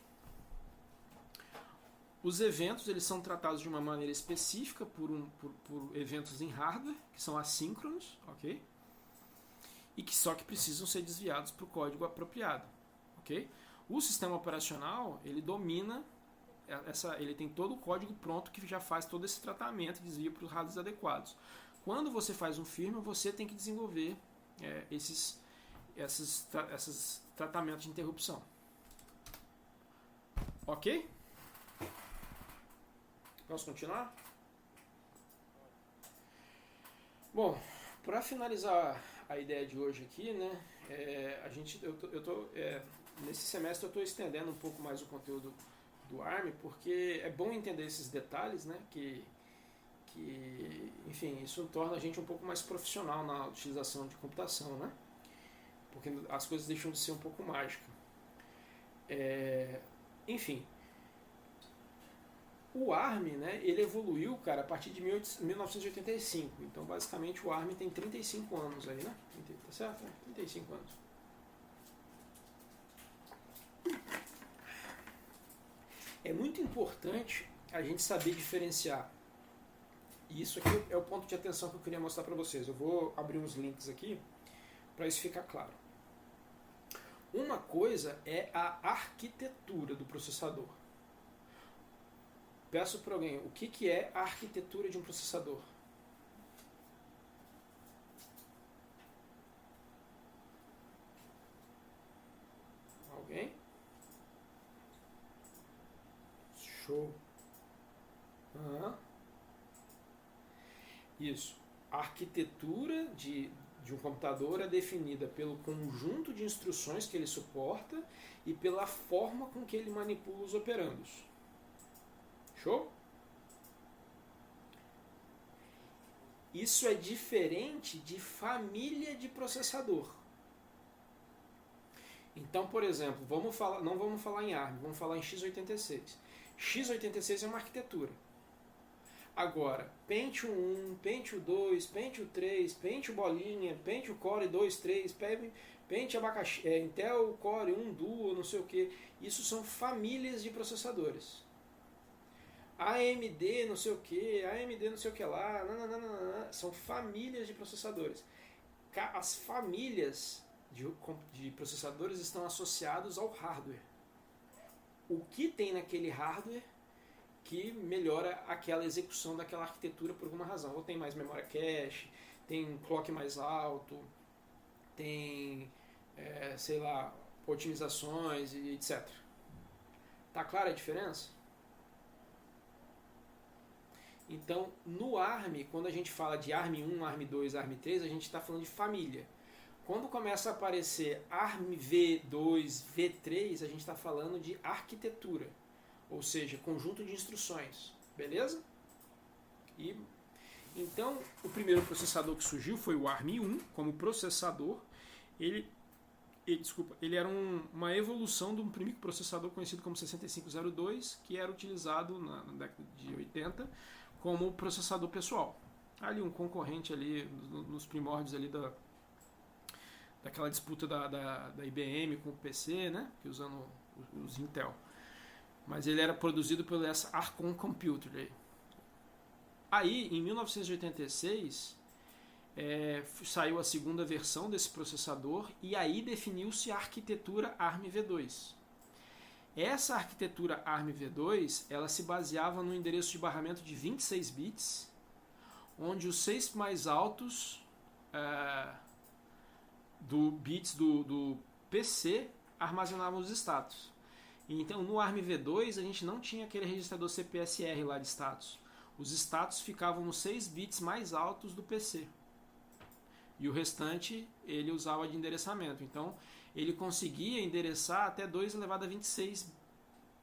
Os eventos eles são tratados de uma maneira específica por eventos em hardware, que são assíncronos, ok? E que só que precisam ser desviados para o código apropriado, ok? O sistema operacional ele domina ele tem todo o código pronto que já faz todo esse tratamento e desvia para os hardwares adequados. Quando você faz um firmware, você tem que desenvolver esses tratamentos de interrupção. Ok? Posso continuar? Bom, para finalizar a ideia de hoje aqui, né, nesse semestre eu estou estendendo um pouco mais o conteúdo do ARM, porque é bom entender esses detalhes, né, que enfim, isso torna a gente um pouco mais profissional na utilização de computação, né, porque as coisas deixam de ser um pouco mágicas. Enfim, o ARM, né, ele evoluiu, cara, a partir de 1985, então basicamente o ARM tem 35 anos aí, né, tá certo? 35 anos. É muito importante a gente saber diferenciar. E isso aqui é o ponto de atenção que eu queria mostrar para vocês. Eu vou abrir uns links aqui para isso ficar claro. Uma coisa é a arquitetura do processador. Peço para alguém, o que é a arquitetura de um processador? Alguém? Show. Isso. A arquitetura de um computador é definida pelo conjunto de instruções que ele suporta e pela forma com que ele manipula os operandos. Show? Isso é diferente de família de processador. Então, por exemplo, não vamos falar em ARM, vamos falar em x86. x86 é uma arquitetura. Agora, Pentium 1, Pentium 2, Pentium 3, Pentium Bolinha, Pentium Core 2, 3, Pentium Abacaxi, Intel Core 1 Duo, não sei o que. Isso são famílias de processadores. AMD não sei o que, AMD não sei o que lá, são famílias de processadores. As famílias de processadores estão associados ao hardware. O que tem naquele hardware que melhora aquela execução daquela arquitetura por alguma razão. Ou tem mais memória cache, tem um clock mais alto, tem, sei lá, otimizações e etc. Tá clara a diferença? Então, no ARM, quando a gente fala de ARM1, ARM2, ARM3, a gente está falando de família. Quando começa a aparecer ARM V2, V3, a gente está falando de arquitetura, ou seja, conjunto de instruções, beleza? Então, o primeiro processador que surgiu foi o ARM1 como processador. Ele era uma evolução de um primeiro processador conhecido como 6502, que era utilizado na década de 80 como processador pessoal. Ali um concorrente ali nos primórdios ali daquela disputa da IBM com o PC, né, que usando os Intel. Mas ele era produzido pela Arcon Computer. Aí, em 1986, saiu a segunda versão desse processador e aí definiu-se a arquitetura ARM-V2. Essa arquitetura ARM-V2 ela se baseava no endereço de barramento de 26 bits, onde os 6 mais altos bits do PC armazenavam os status. Então, no ARM-V2 a gente não tinha aquele registrador CPSR lá de status. Os status ficavam nos 6 bits mais altos do PC. E o restante ele usava de endereçamento. Então, ele conseguia endereçar até 2 elevado a 26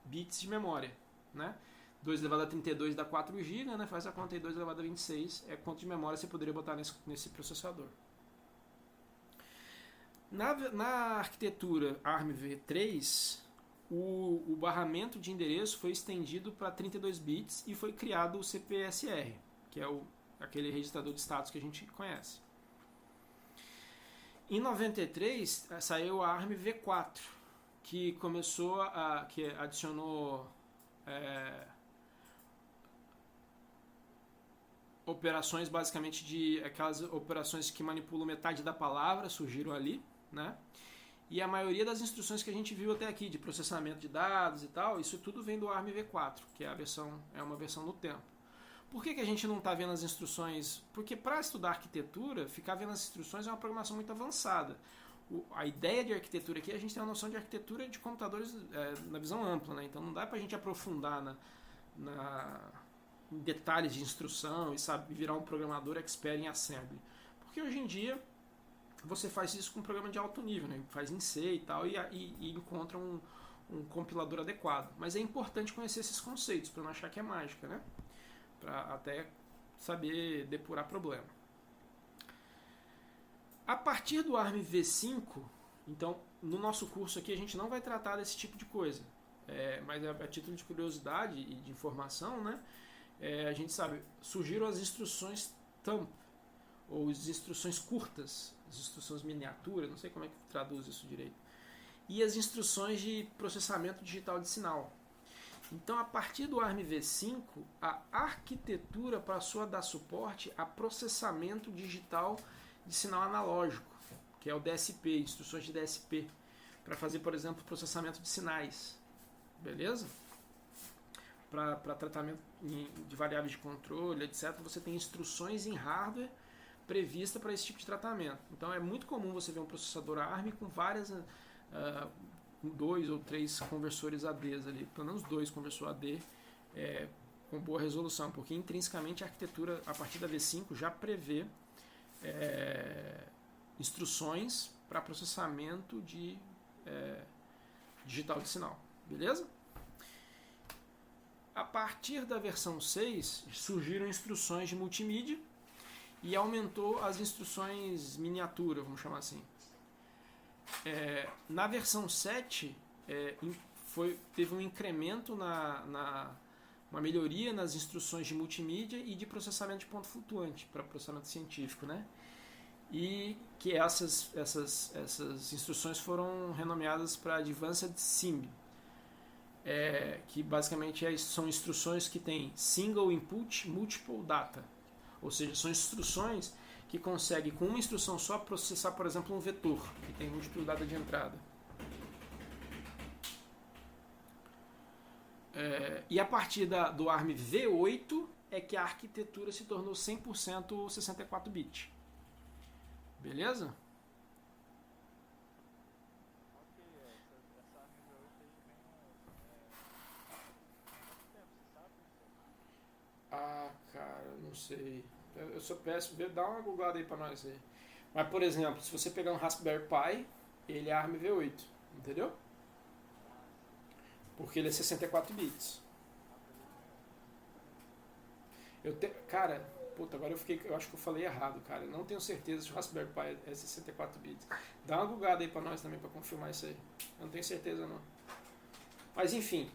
bits de memória. Né? 2 elevado a 32 dá 4 GB, né? Faz a conta aí, 2 elevado a 26 é quanto de memória você poderia botar nesse processador. Na arquitetura ARM-V3, o barramento de endereço foi estendido para 32 bits e foi criado o CPSR, que é aquele registrador de status que a gente conhece. Em 93 saiu a ARM V4, que que adicionou operações basicamente aquelas operações que manipulam metade da palavra, surgiram ali, né? E a maioria das instruções que a gente viu até aqui, de processamento de dados e tal, isso tudo vem do ARM V4, que é uma versão no tempo. Por que a gente não está vendo as instruções? Porque para estudar arquitetura, ficar vendo as instruções é uma programação muito avançada. A ideia de arquitetura aqui, a gente tem uma noção de arquitetura de computadores na visão ampla, né? Então não dá para a gente aprofundar em detalhes de instrução e virar um programador expert em assembly. Porque hoje em dia você faz isso com um programa de alto nível, né? Faz em C e tal, e encontra um compilador adequado. Mas é importante conhecer esses conceitos, para não achar que é mágica, né? Para até saber depurar problema. A partir do ARM V5, então, no nosso curso aqui a gente não vai tratar desse tipo de coisa. Mas a título de curiosidade e de informação, né? A gente sabe, surgiram as instruções TUMP, ou as instruções curtas, as instruções miniatura, não sei como é que traduz isso direito, e as instruções de processamento digital de sinal. Então, a partir do ARM V5, a arquitetura passou a dar suporte a processamento digital de sinal analógico, que é o DSP, instruções de DSP, para fazer, por exemplo, processamento de sinais. Beleza? Para tratamento de variáveis de controle, etc., você tem instruções em hardware prevista para esse tipo de tratamento. Então é muito comum você ver um processador ARM com várias, 2 ou 3 conversores ADs ali, pelo menos 2 conversores AD com boa resolução, porque intrinsecamente a arquitetura a partir da V5 já prevê instruções para processamento de digital de sinal. Beleza? A partir da versão 6 surgiram instruções de multimídia e aumentou as instruções miniatura, vamos chamar assim. Na versão 7 teve um incremento uma melhoria nas instruções de multimídia e de processamento de ponto flutuante para processamento científico, né? E que essas instruções foram renomeadas para Advanced SIMD, que basicamente são instruções que têm Single Input Multiple Data, ou seja, são instruções que conseguem com uma instrução só processar, por exemplo, um vetor que tem múltiplo data de entrada. E a partir do ARM V8 é que a arquitetura se tornou 100% 64-bit. Beleza? Cara, não sei. Eu sou péssimo. Dá uma googlada aí pra nós aí. Mas, por exemplo, se você pegar um Raspberry Pi, ele é ARM V8, entendeu? Porque ele é 64 bits. Cara, puta, agora eu acho que eu falei errado, cara. Eu não tenho certeza se o Raspberry Pi é 64 bits. Dá uma googada aí pra nós também pra confirmar isso aí. Eu não tenho certeza não. Mas enfim.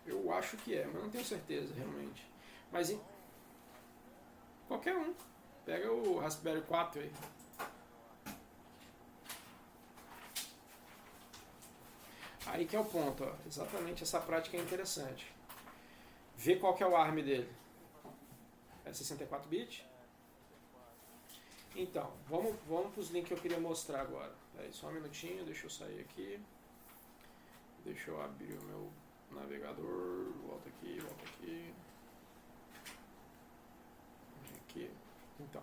Eu acho que mas não tenho certeza realmente. Mas qualquer um. Pega o Raspberry 4 aí. Aí que é o ponto, ó. Exatamente essa prática é interessante. Vê qual que é o ARM dele. É 64 bit? Então, vamos para os links que eu queria mostrar agora. Só um minutinho, deixa eu sair aqui. Deixa eu abrir o meu navegador. Volta aqui, volta aqui. Aqui. Então.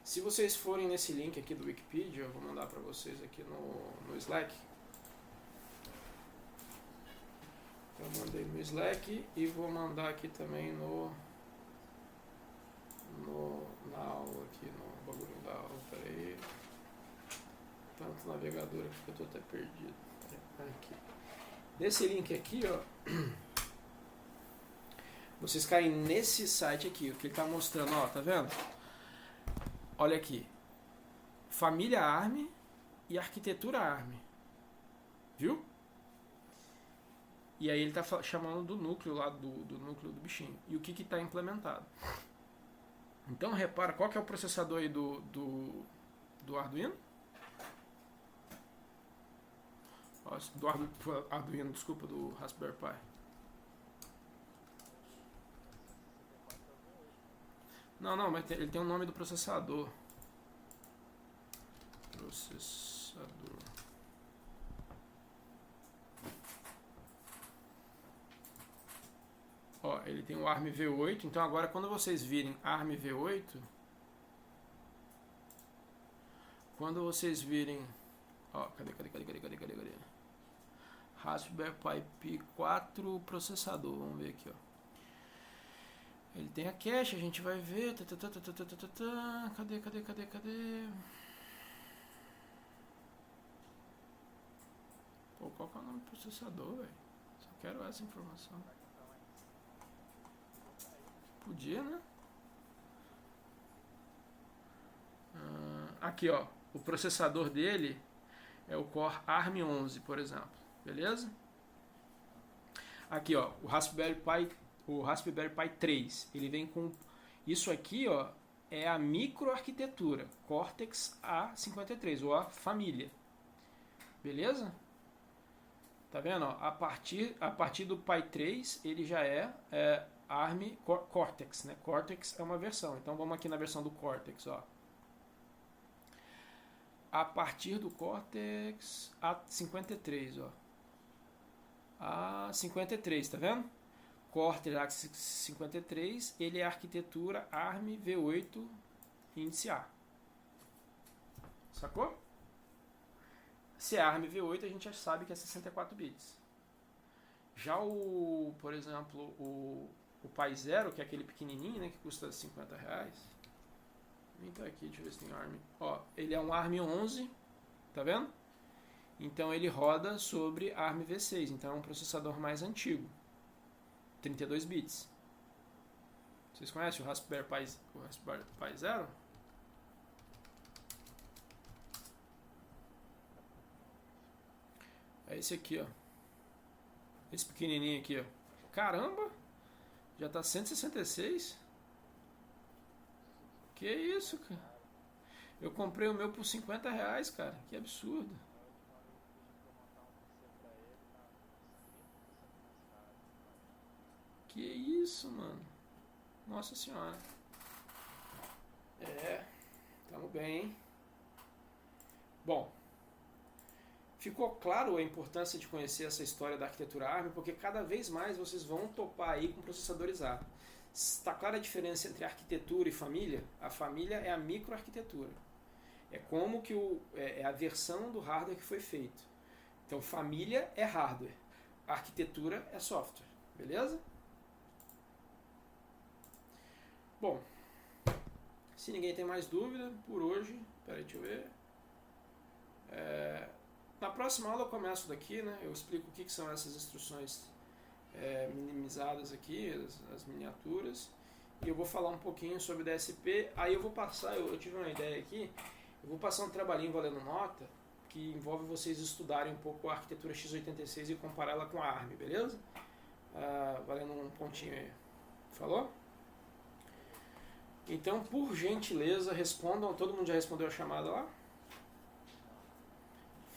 Se vocês forem nesse link aqui do Wikipedia, eu vou mandar para vocês aqui no Slack. Eu mandei no Slack e vou mandar aqui também na aula aqui, no bagulho da aula. Pera aí. Tanto navegador aqui que eu tô até perdido. Aqui. Nesse link aqui, ó. Vocês caem nesse site aqui, o que ele tá mostrando, ó, tá vendo? olha aqui, família ARM e arquitetura ARM, viu? E aí ele está chamando do núcleo lá, do núcleo do bichinho. E o que está implementado. Então repara, qual que é o processador aí do Arduino? Do Arduino, desculpa, do Raspberry Pi. Não, mas ele tem o nome do processador. Processador. Ó, ele tem o ARM V8, então agora quando vocês virem ARM V8, quando vocês virem, ó, cadê? Raspberry Pi P4 processador, vamos ver aqui, ó. Ele tem a cache, a gente vai ver. Cadê? Pô, qual que é o nome do processador, velho? Só quero essa informação. Podia, né? Aqui, ó. O processador dele é o Core ARM11, por exemplo. Beleza? Aqui, ó. O Raspberry Pi 3. Ele vem com... Isso aqui, ó, é a microarquitetura. Cortex A53, ou a família. Beleza? Tá vendo? Ó? A partir do Pi 3, ele já é ARM Cortex, né? Cortex é uma versão. Então vamos aqui na versão do Cortex, ó. A partir do Cortex A53, ó. A53, tá vendo? Cortex A53, ele é a arquitetura ARM V8 índice A. Sacou? Se é ARM V8, a gente já sabe que é 64 bits. Já por exemplo, o Pi Zero, que é aquele pequenininho, né, que custa R$50. Vem tá aqui, deixa eu ver se tem ARM. Ó, ele é um ARM11, tá vendo? Então ele roda sobre ARM V6, então é um processador mais antigo. 32 bits. Vocês conhecem o Raspberry Pi Zero? É esse aqui, ó. Esse pequenininho aqui, ó. Caramba! Já tá 166? Que isso, cara? Eu comprei o meu por R$50, cara. Que absurdo. Que isso, mano. Nossa senhora. Tamo bem, hein? Bom, ficou claro a importância de conhecer essa história da arquitetura ARM, porque cada vez mais vocês vão topar aí com processadores ARM. Está clara a diferença entre arquitetura e família? A família é a microarquitetura. É como que é a versão do hardware que foi feito. Então, família é hardware. Arquitetura é software. Beleza? Bom, se ninguém tem mais dúvida, por hoje, peraí, deixa eu ver. Na próxima aula eu começo daqui, né? Eu explico o que são essas instruções minimizadas aqui, as miniaturas. E eu vou falar um pouquinho sobre DSP. Aí eu vou passar, eu tive uma ideia aqui, eu vou passar um trabalhinho valendo nota, que envolve vocês estudarem um pouco a arquitetura x86 e comparar ela com a ARM, beleza? Valendo um pontinho aí. Falou? Então, por gentileza, respondam. Todo mundo já respondeu a chamada lá?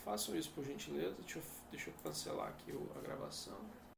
Façam isso por gentileza. Deixa eu cancelar aqui a gravação.